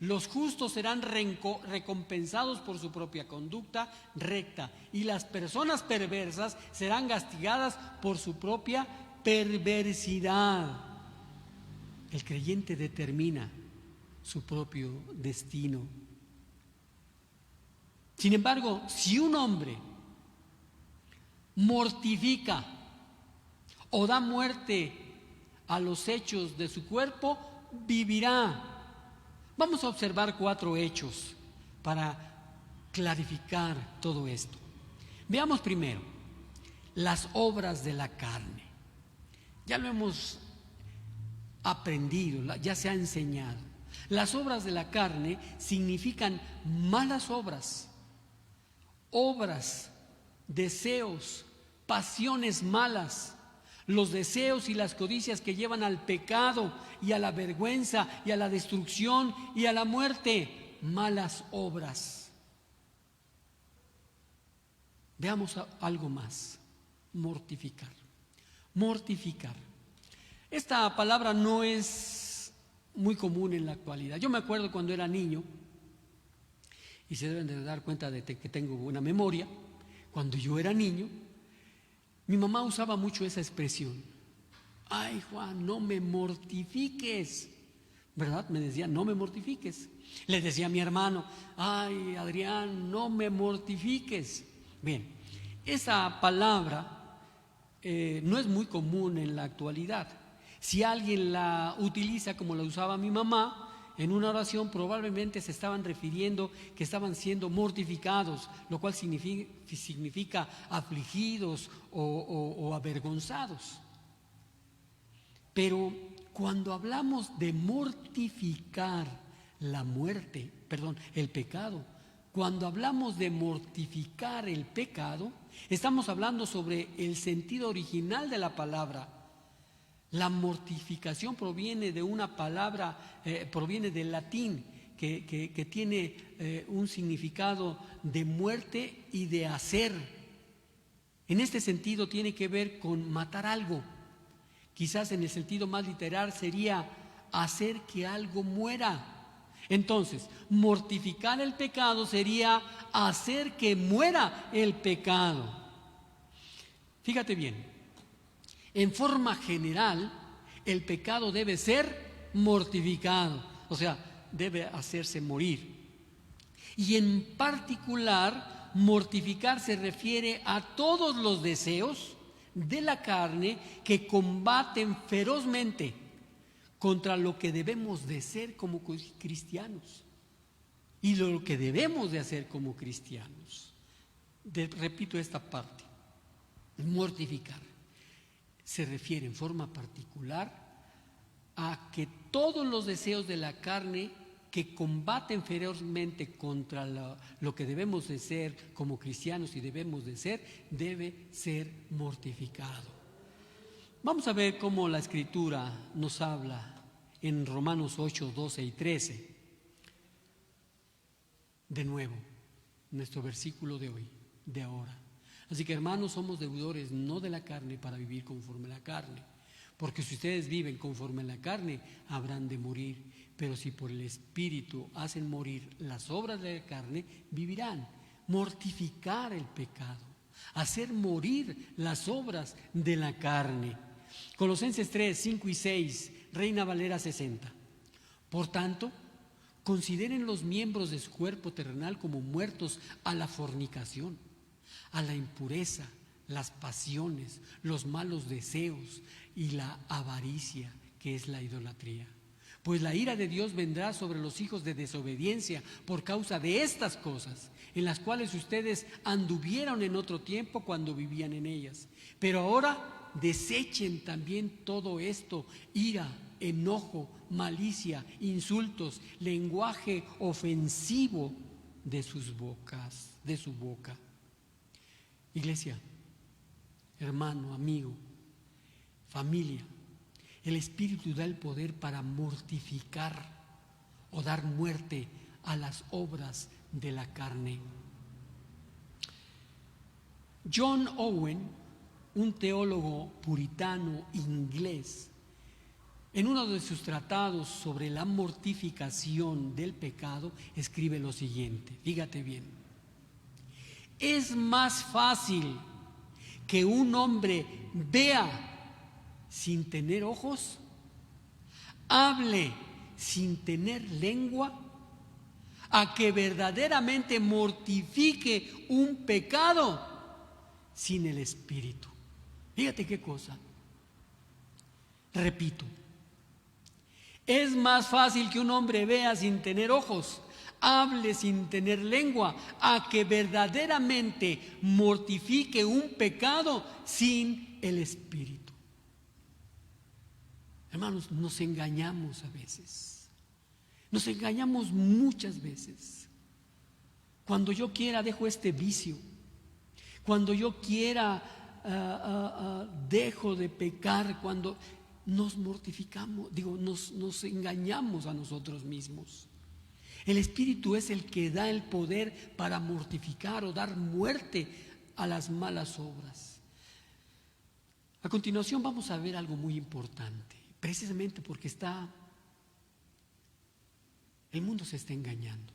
Los justos serán recompensados por su propia conducta recta, y las personas perversas serán castigadas por su propia perversidad. El creyente determina su propio destino. Sin embargo, si un hombre mortifica o da muerte a los hechos de su cuerpo, vivirá. Vamos a observar 4 hechos para clarificar todo esto. Veamos primero las obras de la carne. Ya lo hemos aprendido, ya se ha enseñado. Las obras de la carne significan malas obras, deseos, pasiones malas. Los deseos y las codicias que llevan al pecado y a la vergüenza y a la destrucción y a la muerte. Malas obras. Veamos algo más. Mortificar. Mortificar. Esta palabra no es muy común en la actualidad. Yo me acuerdo cuando era niño, y se deben de dar cuenta de que tengo buena memoria. Cuando yo era niño, mi mamá usaba mucho esa expresión. Ay, Juan, no me mortifiques. ¿Verdad? Me decía, no me mortifiques. Le decía a mi hermano, ay, Adrián, no me mortifiques. Bien, esa palabra no es muy común en la actualidad. Si alguien la utiliza como la usaba mi mamá, en una oración probablemente se estaban refiriendo que estaban siendo mortificados, lo cual significa afligidos o avergonzados. Pero cuando hablamos de mortificar el pecado, cuando hablamos de mortificar el pecado, estamos hablando sobre el sentido original de la palabra. La mortificación proviene de una palabra, proviene del latín, que tiene un significado de muerte y de hacer. En este sentido tiene que ver con matar algo. Quizás en el sentido más literal sería hacer que algo muera. Entonces, mortificar el pecado sería hacer que muera el pecado. Fíjate bien. En forma general, el pecado debe ser mortificado, o sea, debe hacerse morir. Y en particular, mortificar se refiere a todos los deseos de la carne que combaten ferozmente contra lo que debemos de ser como cristianos y lo que debemos de hacer como cristianos. Repito esta parte, mortificar. Se refiere en forma particular a que todos los deseos de la carne que combaten ferozmente contra lo que debemos de ser como cristianos y debemos de ser, debe ser mortificado. Vamos a ver cómo la Escritura nos habla en Romanos 8, 12 y 13. De nuevo, nuestro versículo de hoy, de ahora. Así que, hermanos, somos deudores no de la carne para vivir conforme a la carne, porque si ustedes viven conforme a la carne, habrán de morir, pero si por el Espíritu hacen morir las obras de la carne, vivirán. Mortificar el pecado, hacer morir las obras de la carne. Colosenses 3, 5 y 6, Reina Valera 60. Por tanto, consideren los miembros de su cuerpo terrenal como muertos a la fornicación, a la impureza, las pasiones, los malos deseos y la avaricia, que es la idolatría. Pues la ira de Dios vendrá sobre los hijos de desobediencia por causa de estas cosas, en las cuales ustedes anduvieron en otro tiempo cuando vivían en ellas. Pero ahora desechen también todo esto: ira, enojo, malicia, insultos, lenguaje ofensivo de sus bocas, de su boca. Iglesia, hermano, amigo, familia, el Espíritu da el poder para mortificar o dar muerte a las obras de la carne. John Owen, un teólogo puritano inglés, en uno de sus tratados sobre la mortificación del pecado, escribe lo siguiente, fíjate bien: es más fácil que un hombre vea sin tener ojos, hable sin tener lengua, a que verdaderamente mortifique un pecado sin el Espíritu. Fíjate qué cosa. Repito, es más fácil que un hombre vea sin tener ojos, hable sin tener lengua, a que verdaderamente mortifique un pecado sin el Espíritu. Hermanos, nos engañamos a veces. Nos engañamos muchas veces. Cuando yo quiera dejo este vicio. Cuando yo quiera dejo de pecar. Cuando nos mortificamos, nos engañamos a nosotros mismos. El Espíritu es el que da el poder para mortificar o dar muerte a las malas obras. A continuación vamos a ver algo muy importante, precisamente porque el mundo se está engañando.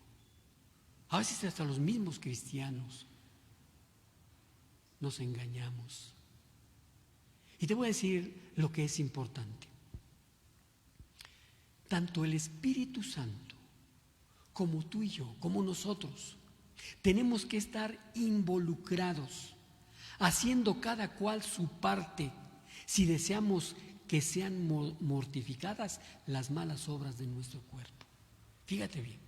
A veces hasta los mismos cristianos nos engañamos. Y te voy a decir lo que es importante. Tanto el Espíritu Santo como tú y yo, como nosotros, tenemos que estar involucrados, haciendo cada cual su parte, si deseamos que sean mortificadas las malas obras de nuestro cuerpo. Fíjate bien,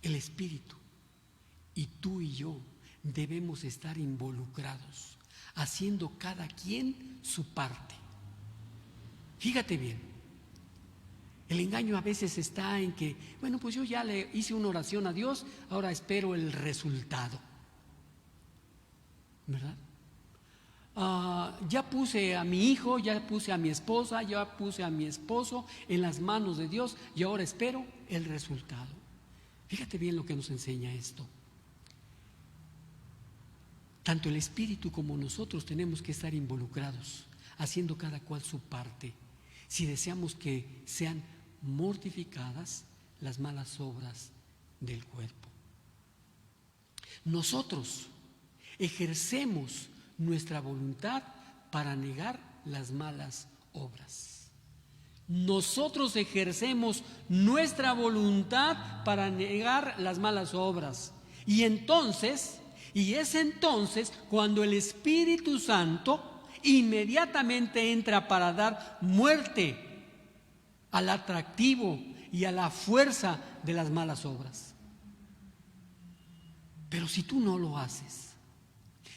el Espíritu y tú y yo debemos estar involucrados, haciendo cada quien su parte. Fíjate bien, el engaño a veces está en que, bueno, pues yo ya le hice una oración a Dios, ahora espero el resultado, ¿verdad? Ya puse a mi hijo, ya puse a mi esposa, ya puse a mi esposo en las manos de Dios y ahora espero el resultado. Fíjate bien lo que nos enseña esto. Tanto el Espíritu como nosotros tenemos que estar involucrados, haciendo cada cual su parte, si deseamos que sean mortificadas las malas obras del cuerpo. Nosotros ejercemos nuestra voluntad para negar las malas obras. Nosotros ejercemos nuestra voluntad para negar las malas obras. Y es entonces cuando el Espíritu Santo inmediatamente entra para dar muerte al atractivo y a la fuerza de las malas obras. Pero si tú no lo haces,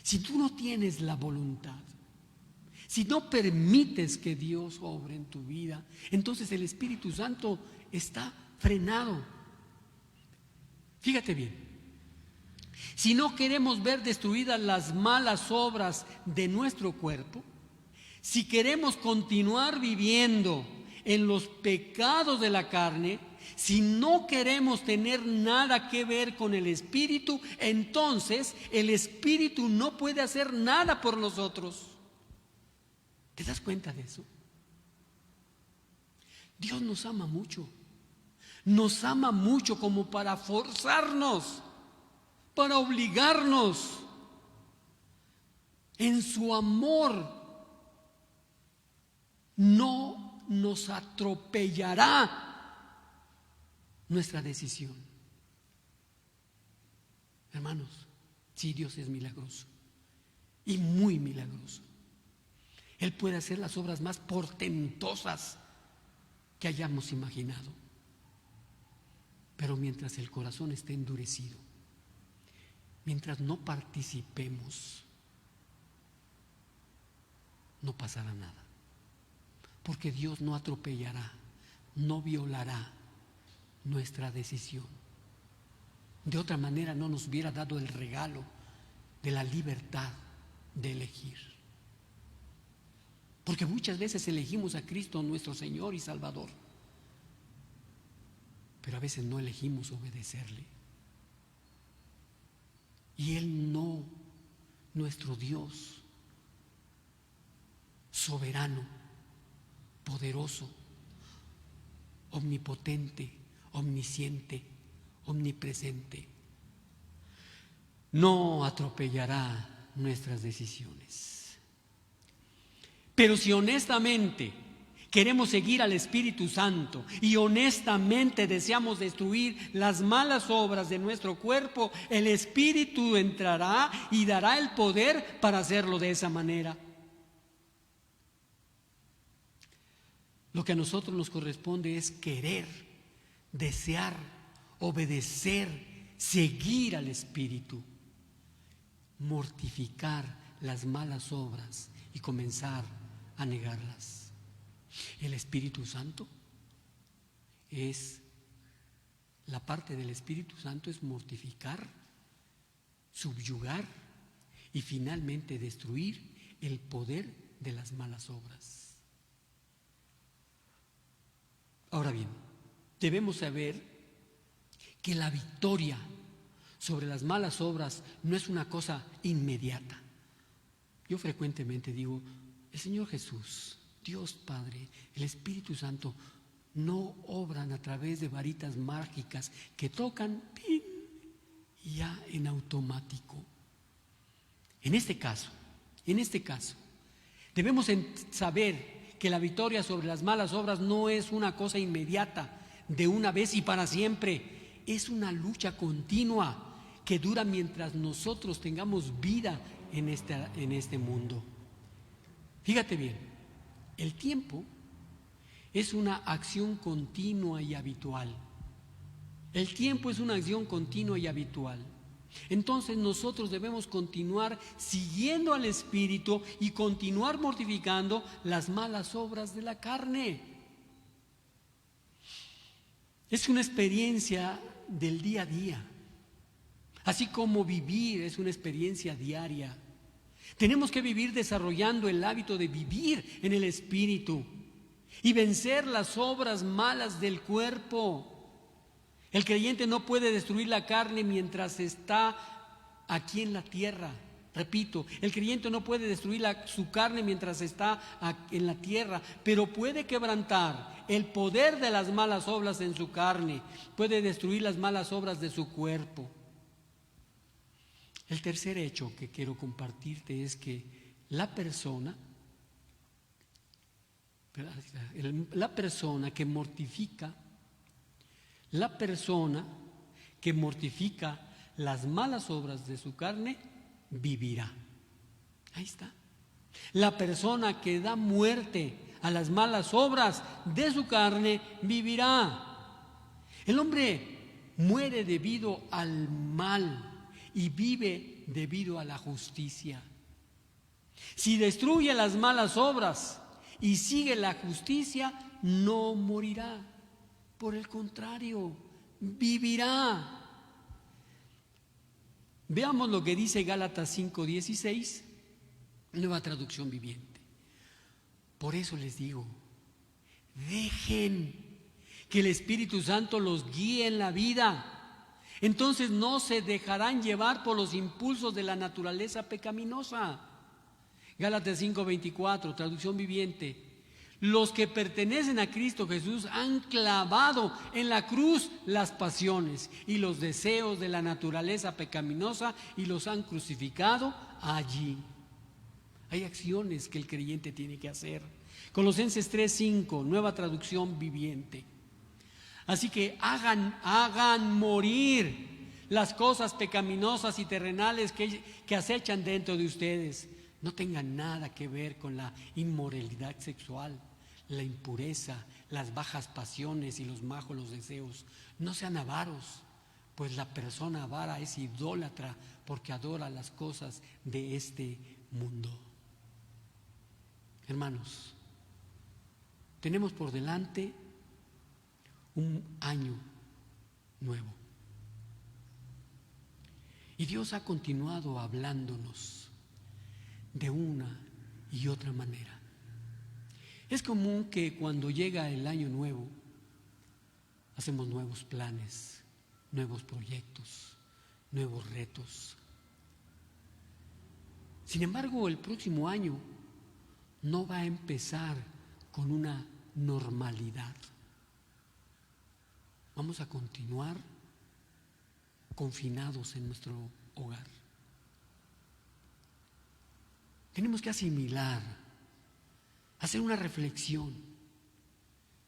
si tú no tienes la voluntad, si no permites que Dios obre en tu vida, entonces el Espíritu Santo está frenado. Fíjate bien, si no queremos ver destruidas las malas obras de nuestro cuerpo, si queremos continuar viviendo en los pecados de la carne, si no queremos tener nada que ver con el Espíritu, entonces el Espíritu no puede hacer nada por nosotros. ¿Te das cuenta de eso? Dios nos ama mucho como para forzarnos, para obligarnos. En su amor no nos atropellará nuestra decisión. Hermanos, sí, Dios es milagroso y muy milagroso. Él puede hacer las obras más portentosas que hayamos imaginado, pero mientras el corazón esté endurecido, mientras no participemos, no pasará nada. Porque Dios no atropellará, no violará nuestra decisión. De otra manera no nos hubiera dado el regalo de la libertad de elegir. Porque muchas veces elegimos a Cristo nuestro Señor y Salvador, pero a veces no elegimos obedecerle. Y Él no, nuestro Dios, soberano, poderoso, omnipotente, omnisciente, omnipresente, no atropellará nuestras decisiones. Pero si honestamente queremos seguir al Espíritu Santo y honestamente deseamos destruir las malas obras de nuestro cuerpo, el Espíritu entrará y dará el poder para hacerlo de esa manera. Lo que a nosotros nos corresponde es querer, desear, obedecer, seguir al Espíritu, mortificar las malas obras y comenzar a negarlas. El Espíritu Santo es, la parte del Espíritu Santo es mortificar, subyugar y finalmente destruir el poder de las malas obras. Ahora bien, debemos saber que la victoria sobre las malas obras no es una cosa inmediata. Yo frecuentemente digo, el Señor Jesús, Dios Padre, el Espíritu Santo no obran a través de varitas mágicas que tocan ¡pin! Y ya en automático. En este caso, debemos saber que la victoria sobre las malas obras no es una cosa inmediata, de una vez y para siempre. Es una lucha continua que dura mientras nosotros tengamos vida en este mundo. Fíjate bien, el tiempo es una acción continua y habitual. El tiempo es una acción continua y habitual. Entonces nosotros debemos continuar siguiendo al Espíritu y continuar mortificando las malas obras de la carne. Es una experiencia del día a día, así como vivir es una experiencia diaria. Tenemos que vivir desarrollando el hábito de vivir en el Espíritu y vencer las obras malas del cuerpo. El creyente no puede destruir la carne mientras está aquí en la tierra. Repito, el creyente no puede destruir su carne mientras está en la tierra, pero puede quebrantar el poder de las malas obras en su carne, puede destruir las malas obras de su cuerpo. El tercer hecho que quiero compartirte es que la persona que mortifica las malas obras de su carne, vivirá. Ahí está. La persona que da muerte a las malas obras de su carne, vivirá. El hombre muere debido al mal y vive debido a la justicia. Si destruye las malas obras y sigue la justicia, no morirá. Por el contrario, vivirá. Veamos lo que dice Gálatas 5:16, Nueva Traducción Viviente. Por eso les digo, dejen que el Espíritu Santo los guíe en la vida. Entonces no se dejarán llevar por los impulsos de la naturaleza pecaminosa. Gálatas 5:24, Traducción Viviente. Los que pertenecen a Cristo Jesús han clavado en la cruz las pasiones y los deseos de la naturaleza pecaminosa y los han crucificado allí. Hay acciones que el creyente tiene que hacer. Colosenses 3:5, Nueva Traducción Viviente. Así que hagan morir las cosas pecaminosas y terrenales que acechan dentro de ustedes. No tengan nada que ver con la inmoralidad sexual, la impureza, las bajas pasiones y los malos deseos. No sean avaros, pues la persona avara es idólatra porque adora las cosas de este mundo. Hermanos, tenemos por delante un año nuevo. Y Dios ha continuado hablándonos de una y otra manera. Es común que cuando llega el año nuevo, hacemos nuevos planes, nuevos proyectos, nuevos retos. Sin embargo, el próximo año no va a empezar con una normalidad. vamos a continuar confinados en nuestro hogar. Tenemos que asimilar, hacer una reflexión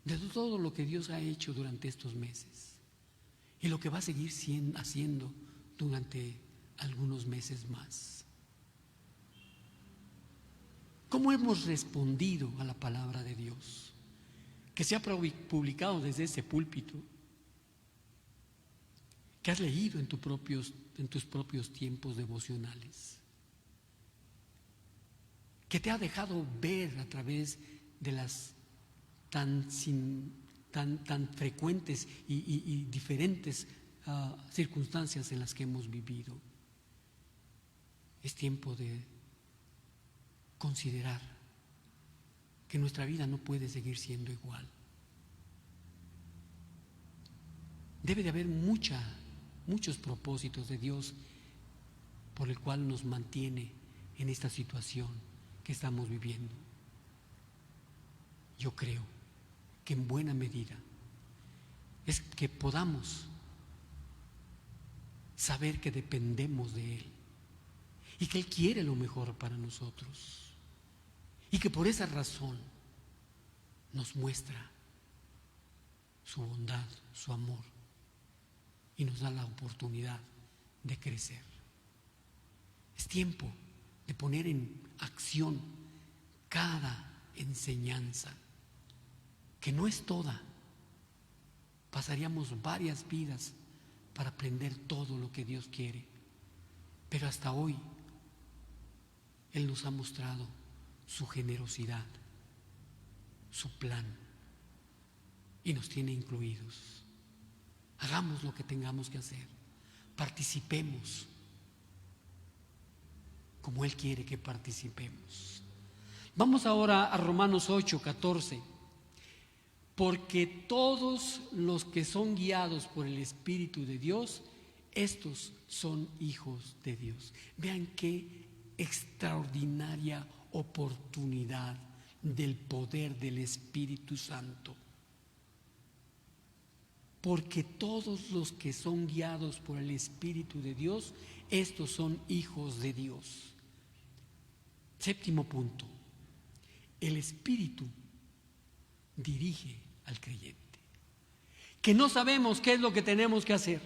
de todo lo que Dios ha hecho durante estos meses y lo que va a seguir haciendo durante algunos meses más. ¿Cómo hemos respondido a la palabra de Dios que se ha publicado desde ese púlpito, que has leído en tus propios tiempos devocionales, que te ha dejado ver a través de las tan frecuentes y diferentes circunstancias en las que hemos vivido? Es tiempo de considerar que nuestra vida no puede seguir siendo igual. Debe de haber muchos propósitos de Dios por el cual nos mantiene en esta situación que estamos viviendo. Yo creo que en buena medida es que podamos saber que dependemos de Él y que Él quiere lo mejor para nosotros y que por esa razón nos muestra su bondad, su amor y nos da la oportunidad de crecer. Es tiempo de poner en acción cada enseñanza, que no es toda. Pasaríamos varias vidas para aprender todo lo que Dios quiere, pero hasta hoy Él nos ha mostrado su generosidad, su plan, y nos tiene incluidos. Hagamos lo que tengamos que hacer, participemos como Él quiere que participemos. Vamos ahora a Romanos 8:14. Porque todos los que son guiados por el Espíritu de Dios, estos son hijos de Dios. Vean qué extraordinaria oportunidad del poder del Espíritu Santo. Porque todos los que son guiados por el Espíritu de Dios, estos son hijos de Dios. Séptimo punto: el Espíritu dirige al creyente. Que no sabemos qué es lo que tenemos que hacer,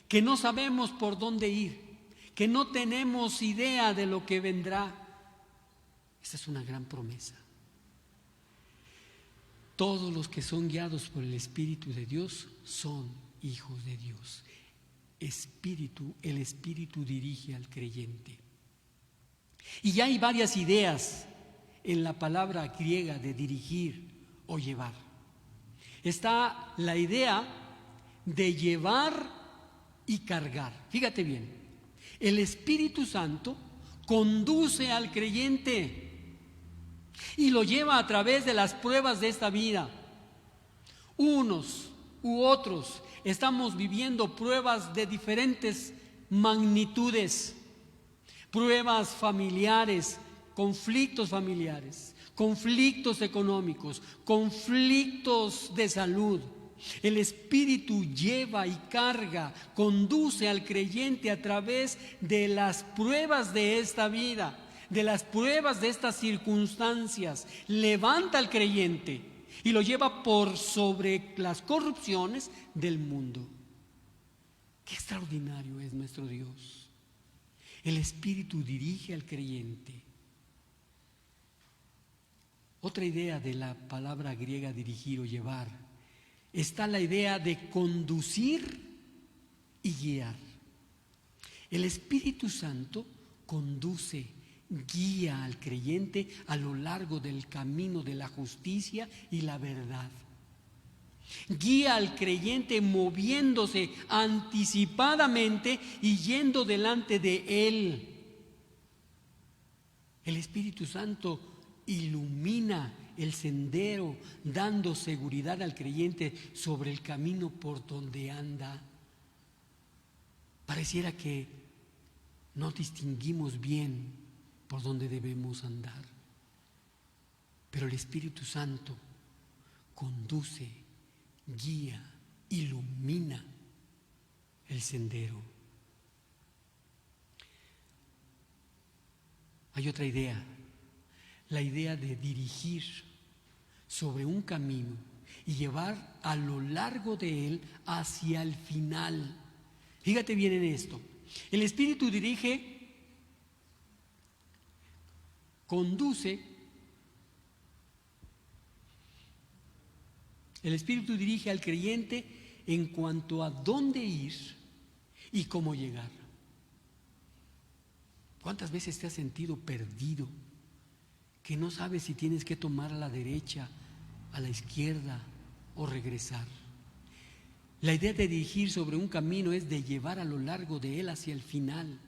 que no sabemos por dónde ir, que no tenemos idea de lo que vendrá. Esta es una gran promesa. Todos los que son guiados por el Espíritu de Dios son hijos de Dios. El Espíritu dirige al creyente. Y ya hay varias ideas en la palabra griega de dirigir o llevar. Está la idea de llevar y cargar. Fíjate bien, el Espíritu Santo conduce al creyente y lo lleva a través de las pruebas de esta vida. Unos u otros estamos viviendo pruebas de diferentes magnitudes, pruebas familiares, conflictos familiares, conflictos económicos, conflictos de salud. El Espíritu lleva y carga, conduce al creyente a través de las pruebas de esta vida, de las pruebas de estas circunstancias. Levanta al creyente y lo lleva por sobre las corrupciones del mundo. Qué extraordinario es nuestro Dios. El Espíritu dirige al creyente. Otra idea de la palabra griega dirigir o llevar, está la idea de conducir y guiar. El Espíritu Santo conduce, guía al creyente a lo largo del camino de la justicia y la verdad. Guía al creyente moviéndose anticipadamente y yendo delante de él. El Espíritu Santo ilumina el sendero, dando seguridad al creyente sobre el camino por donde anda. Pareciera que no distinguimos bien por donde debemos andar, pero el Espíritu Santo conduce, guía ilumina el sendero. Hay otra idea, la idea de dirigir sobre un camino y llevar a lo largo de él hacia el final. Fíjate bien en esto. El Espíritu dirige, conduce. El Espíritu dirige al creyente en cuanto a dónde ir y cómo llegar. ¿Cuántas veces te has sentido perdido? Que no sabes si tienes que tomar a la derecha, a la izquierda o regresar. La idea de dirigir sobre un camino es de llevar a lo largo de él hacia el final.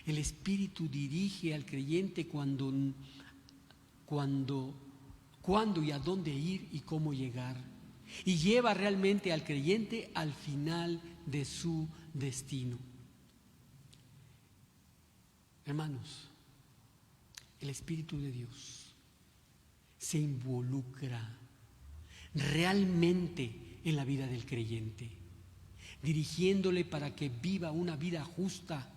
El Espíritu dirige al creyente cuándo y a dónde ir y cómo llegar. Y lleva realmente al creyente al final de su destino. Hermanos, el Espíritu de Dios se involucra realmente en la vida del creyente, dirigiéndole para que viva una vida justa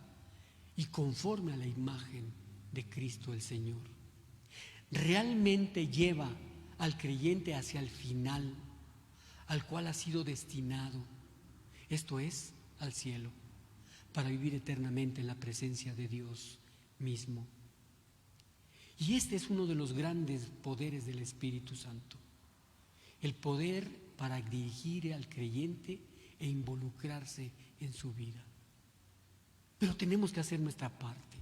y conforme a la imagen de Cristo el Señor. Realmente lleva al creyente hacia el final al cual ha sido destinado, esto es, al cielo, para vivir eternamente en la presencia de Dios mismo. Y este es uno de los grandes poderes del Espíritu Santo, el poder para dirigir al creyente e involucrarse en su vida. Pero tenemos que hacer nuestra parte,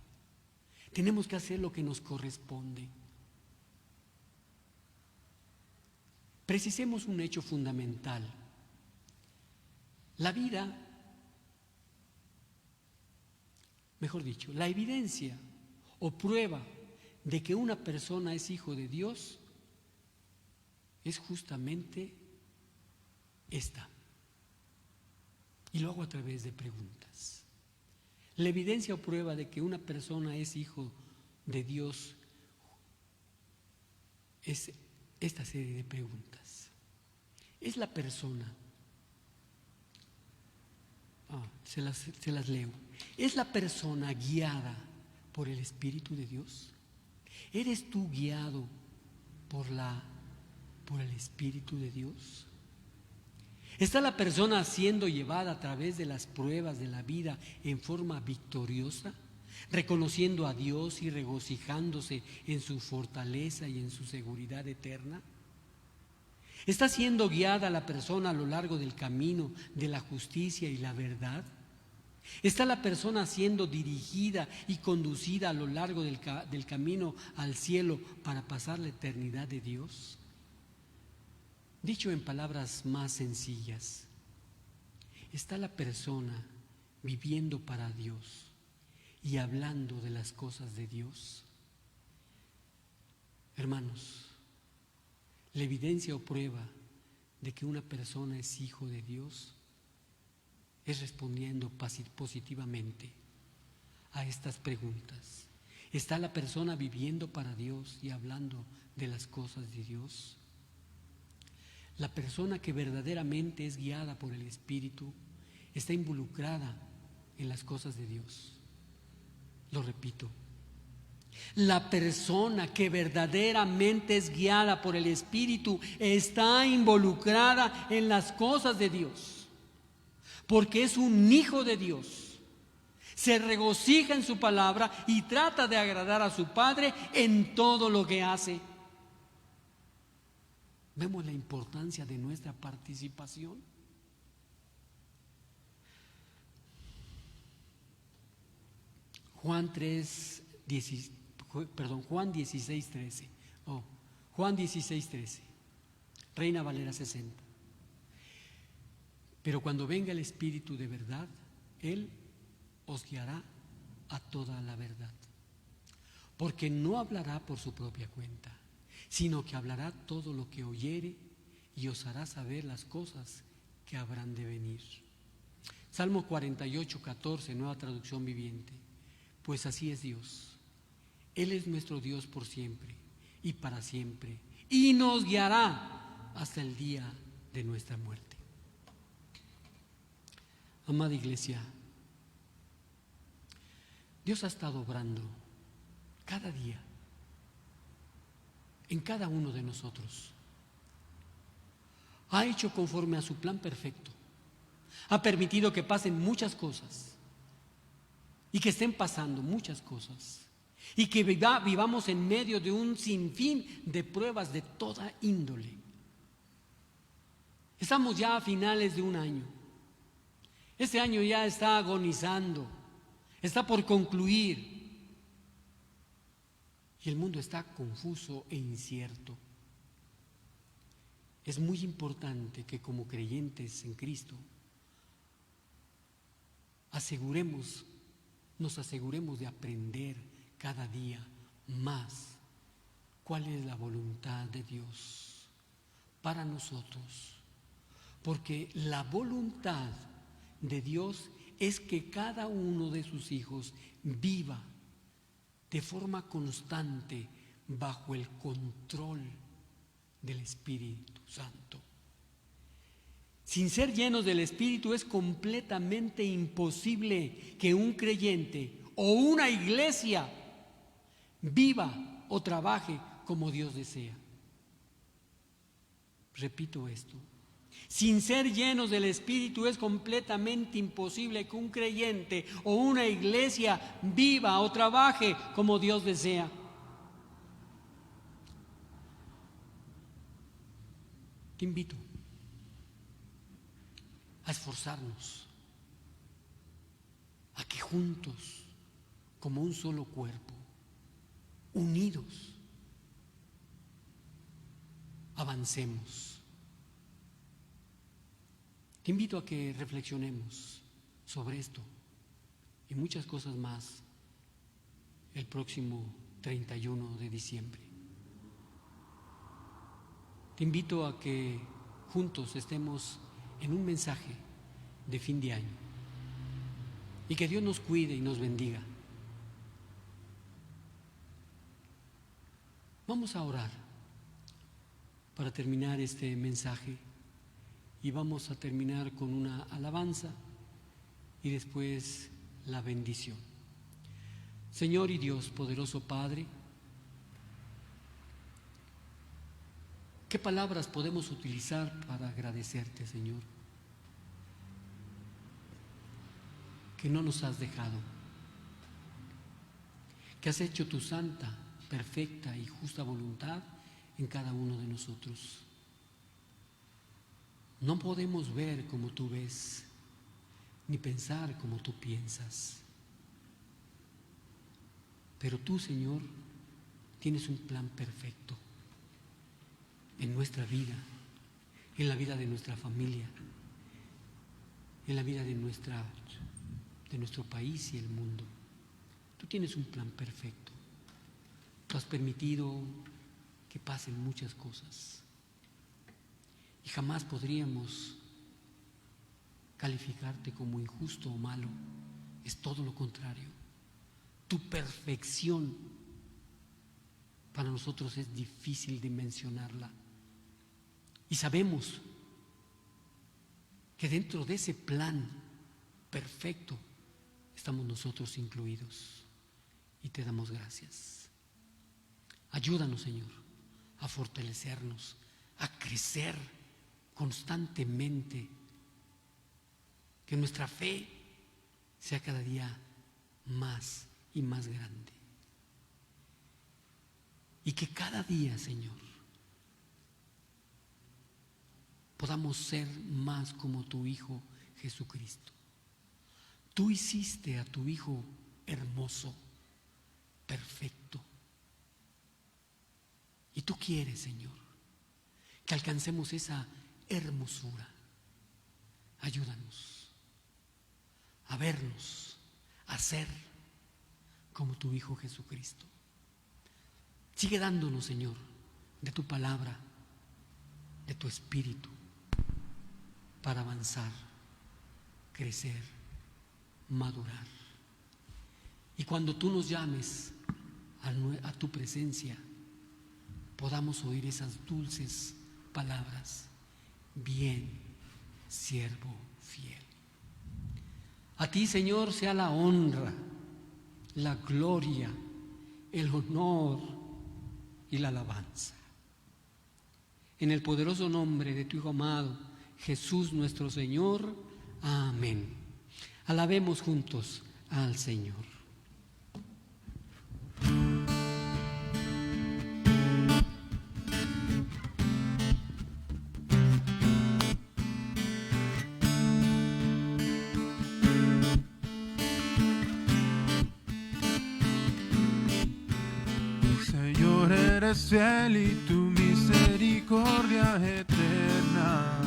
tenemos que hacer lo que nos corresponde. Precisemos un hecho fundamental. La vida, mejor dicho, la evidencia o prueba de que una persona es hijo de Dios es justamente esta. Y lo hago a través de preguntas. La evidencia o prueba de que una persona es hijo de Dios es esta serie de preguntas. ¿Es la persona? Se las leo. ¿Es la persona guiada por el Espíritu de Dios? ¿Eres tú guiado por el Espíritu de Dios? ¿Está la persona siendo llevada a través de las pruebas de la vida en forma victoriosa, reconociendo a Dios y regocijándose en su fortaleza y en su seguridad eterna? ¿Está siendo guiada la persona a lo largo del camino de la justicia y la verdad? ¿Está la persona siendo dirigida y conducida a lo largo del camino al cielo para pasar la eternidad de Dios? Dicho en palabras más sencillas, ¿está la persona viviendo para Dios y hablando de las cosas de Dios? Hermanos, la evidencia o prueba de que una persona es hijo de Dios es respondiendo positivamente a estas preguntas. ¿Está la persona viviendo para Dios y hablando de las cosas de Dios? La persona que verdaderamente es guiada por el Espíritu está involucrada en las cosas de Dios. Lo repito. La persona que verdaderamente es guiada por el Espíritu está involucrada en las cosas de Dios, porque es un hijo de Dios. Se regocija en su palabra y trata de agradar a su Padre en todo lo que hace. ¿Vemos la importancia de nuestra participación? Juan 16:13. Juan 16:13. Reina Valera 60. Pero cuando venga el Espíritu de verdad, Él os guiará a toda la verdad. Porque no hablará por su propia cuenta, sino que hablará todo lo que oyere y os hará saber las cosas que habrán de venir. Salmo 48:14, Nueva Traducción Viviente. Pues así es Dios. Él es nuestro Dios por siempre y para siempre, y nos guiará hasta el día de nuestra muerte. Amada iglesia, Dios ha estado obrando cada día en cada uno de nosotros. Ha hecho conforme a su plan perfecto. Ha permitido que pasen muchas cosas y que estén pasando muchas cosas y que vivamos en medio de un sinfín de pruebas de toda índole. Estamos ya a finales de un año. Este año ya está agonizando, está por concluir y el mundo está confuso e incierto. Es muy importante que como creyentes en Cristo nos aseguremos de aprender cada día más cuál es la voluntad de Dios para nosotros, porque la voluntad de Dios es que cada uno de sus hijos viva de forma constante bajo el control del Espíritu Santo. Sin ser llenos del Espíritu es completamente imposible que un creyente o una iglesia viva o trabaje como Dios desea. Repito esto. Sin ser llenos del Espíritu es completamente imposible que un creyente o una iglesia viva o trabaje como Dios desea. Te invito a esforzarnos, a que juntos, como un solo cuerpo, unidos, avancemos. Te invito a que reflexionemos sobre esto y muchas cosas más el próximo 31 de diciembre. Te invito a que juntos estemos en un mensaje de fin de año y que Dios nos cuide y nos bendiga. Vamos a orar para terminar este mensaje y vamos a terminar con una alabanza y después la bendición. Señor y Dios, poderoso Padre, ¿qué palabras podemos utilizar para agradecerte, Señor? Que no nos has dejado, que has hecho tu santa, perfecta y justa voluntad en cada uno de nosotros. No podemos ver como tú ves, ni pensar como tú piensas. Pero tú, Señor, tienes un plan perfecto en nuestra vida, en la vida de nuestra familia, en la vida de nuestro país y el mundo. Tú tienes un plan perfecto. Tú has permitido que pasen muchas cosas y jamás podríamos calificarte como injusto o malo. Es todo lo contrario. Tu perfección para nosotros es difícil dimensionarla. Y sabemos que dentro de ese plan perfecto estamos nosotros incluidos. Y te damos gracias. Ayúdanos, Señor, a fortalecernos, a crecer constantemente. Que nuestra fe sea cada día más y más grande. Y que cada día, Señor, podamos ser más como tu Hijo Jesucristo. Tú hiciste a tu Hijo hermoso, perfecto. Y tú quieres, Señor, que alcancemos esa hermosura. Ayúdanos a vernos, a ser como tu Hijo Jesucristo. Sigue dándonos, Señor, de tu palabra, de tu espíritu, para avanzar, crecer, madurar. Y cuando tú nos llames a tu presencia, podamos oír esas dulces palabras: bien, siervo fiel. A ti, Señor, sea la honra, la gloria, el honor y la alabanza. En el poderoso nombre de tu Hijo amado, Jesús nuestro Señor. Amén. Alabemos juntos al Señor. Señor, eres fiel y tu misericordia eterna.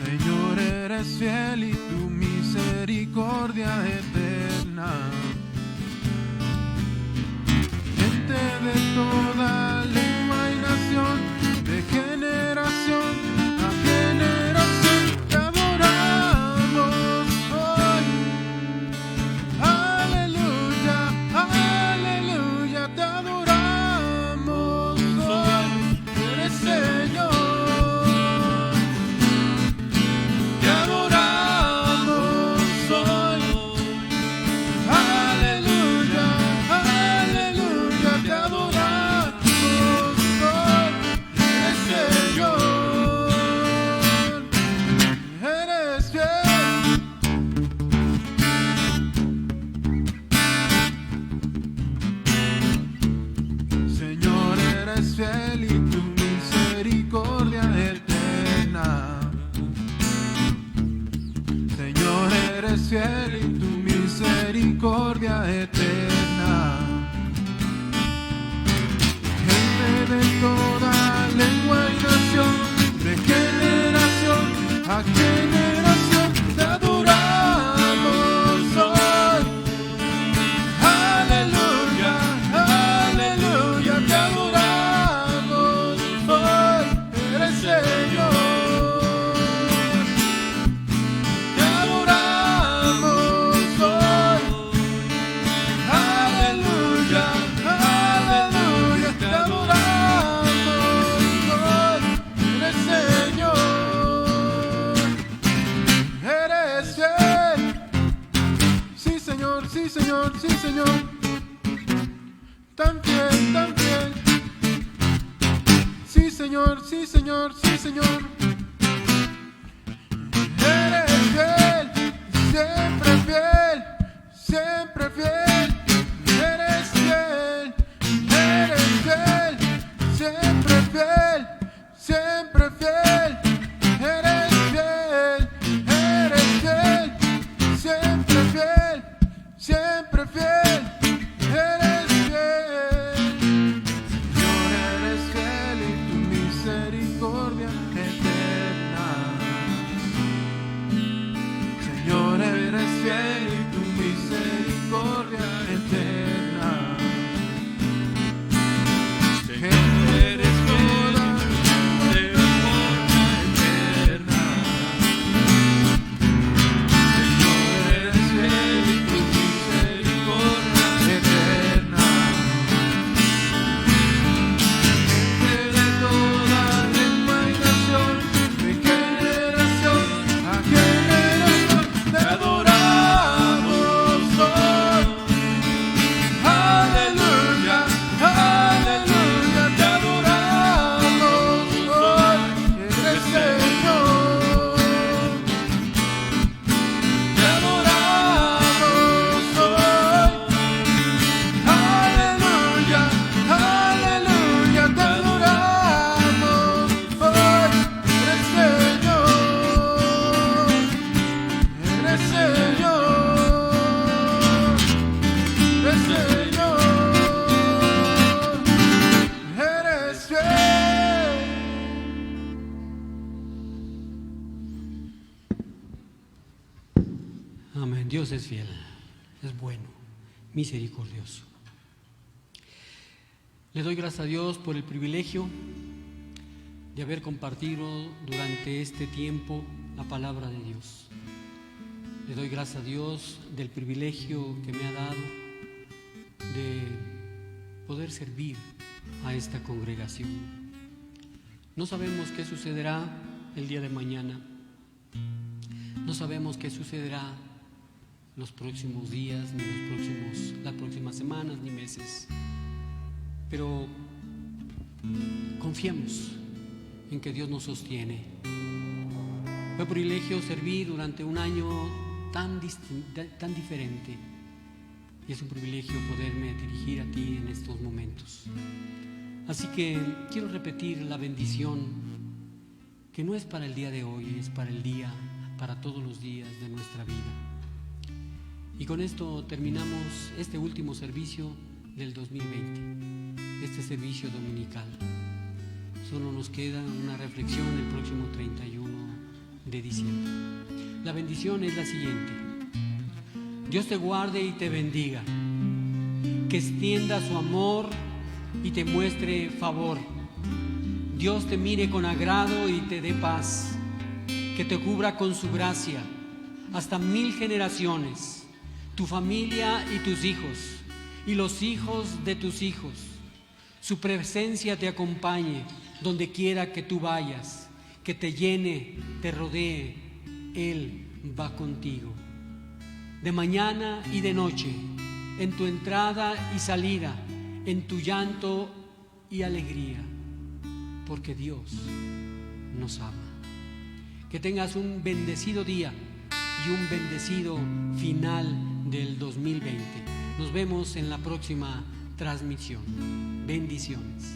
Señor, eres fiel y tu misericordia eterna. Gente de toda lengua y nación, de generación a generación, te adoramos hoy. Aleluya, aleluya, te adoramos hoy. Eres Señor. Te adoramos hoy. Aleluya, aleluya, te adoramos hoy. Eres Señor. Eres fiel. Señor, eres fiel y tu misericordia eterna. Señor, eres fiel y tu misericordia eterna. Gente de toda lengua y nación, de generación a generación, te adoramos hoy. Aleluya, aleluya, te adoramos hoy. Eres Señor. Te adoramos hoy. Aleluya, aleluya, te adoramos hoy. Eres Señor. Eres fiel. Sí, Señor, sí, Señor, sí, Señor. Tan fiel, tan fiel. Sí, Señor, sí, Señor, sí, Señor. Eres fiel, siempre fiel, siempre fiel. Eres fiel, siempre fiel, siempre fiel. Eres fiel, siempre fiel, siempre fiel. Eres fiel. Señor, eres fiel y tu misericordia eterna. Señor, eres fiel y tu misericordia eterna. Señor, eres fiel y tu misericordia eterna. Señor, eres fiel y tu misericordia eterna. Gente de toda lengua y nación, de generación a generación, te adoramos hoy. Aleluya, aleluya, te adoramos hoy. Eres Señor. Te adoramos hoy. Aleluya, aleluya, te adoramos hoy. Eres Señor. Eres Señor. Eres Señor. Eres fiel. Amén. Dios es fiel, es bueno, misericordioso. Le doy gracias a Dios por el privilegio de haber compartido durante este tiempo la palabra de Dios. Le doy gracias a Dios del privilegio que me ha dado de poder servir a esta congregación. No sabemos qué sucederá el día de mañana, No sabemos qué sucederá los próximos días, ni las próximas semanas, ni meses. Pero confiemos en que Dios nos sostiene. Fue un privilegio servir durante un año tan diferente. Y es un privilegio poderme dirigir a ti en estos momentos. Así que quiero repetir la bendición, que no es para el día de hoy, es para todos los días de nuestra vida. Y con esto terminamos este último servicio del 2020, este servicio dominical. Solo nos queda una reflexión el próximo 31 de diciembre. La bendición es la siguiente: Dios te guarde y te bendiga, que extienda su amor y te muestre favor. Dios te mire con agrado y te dé paz, que te cubra con su gracia hasta 1000 generaciones, tu familia y tus hijos, y los hijos de tus hijos. Su presencia te acompañe donde quiera que tú vayas, que te llene, te rodee. Él va contigo, de mañana y de noche, en tu entrada y salida, en tu llanto y alegría, porque Dios nos ama. Que tengas un bendecido día y un bendecido final del 2020. Nos vemos en la próxima transmisión. Bendiciones.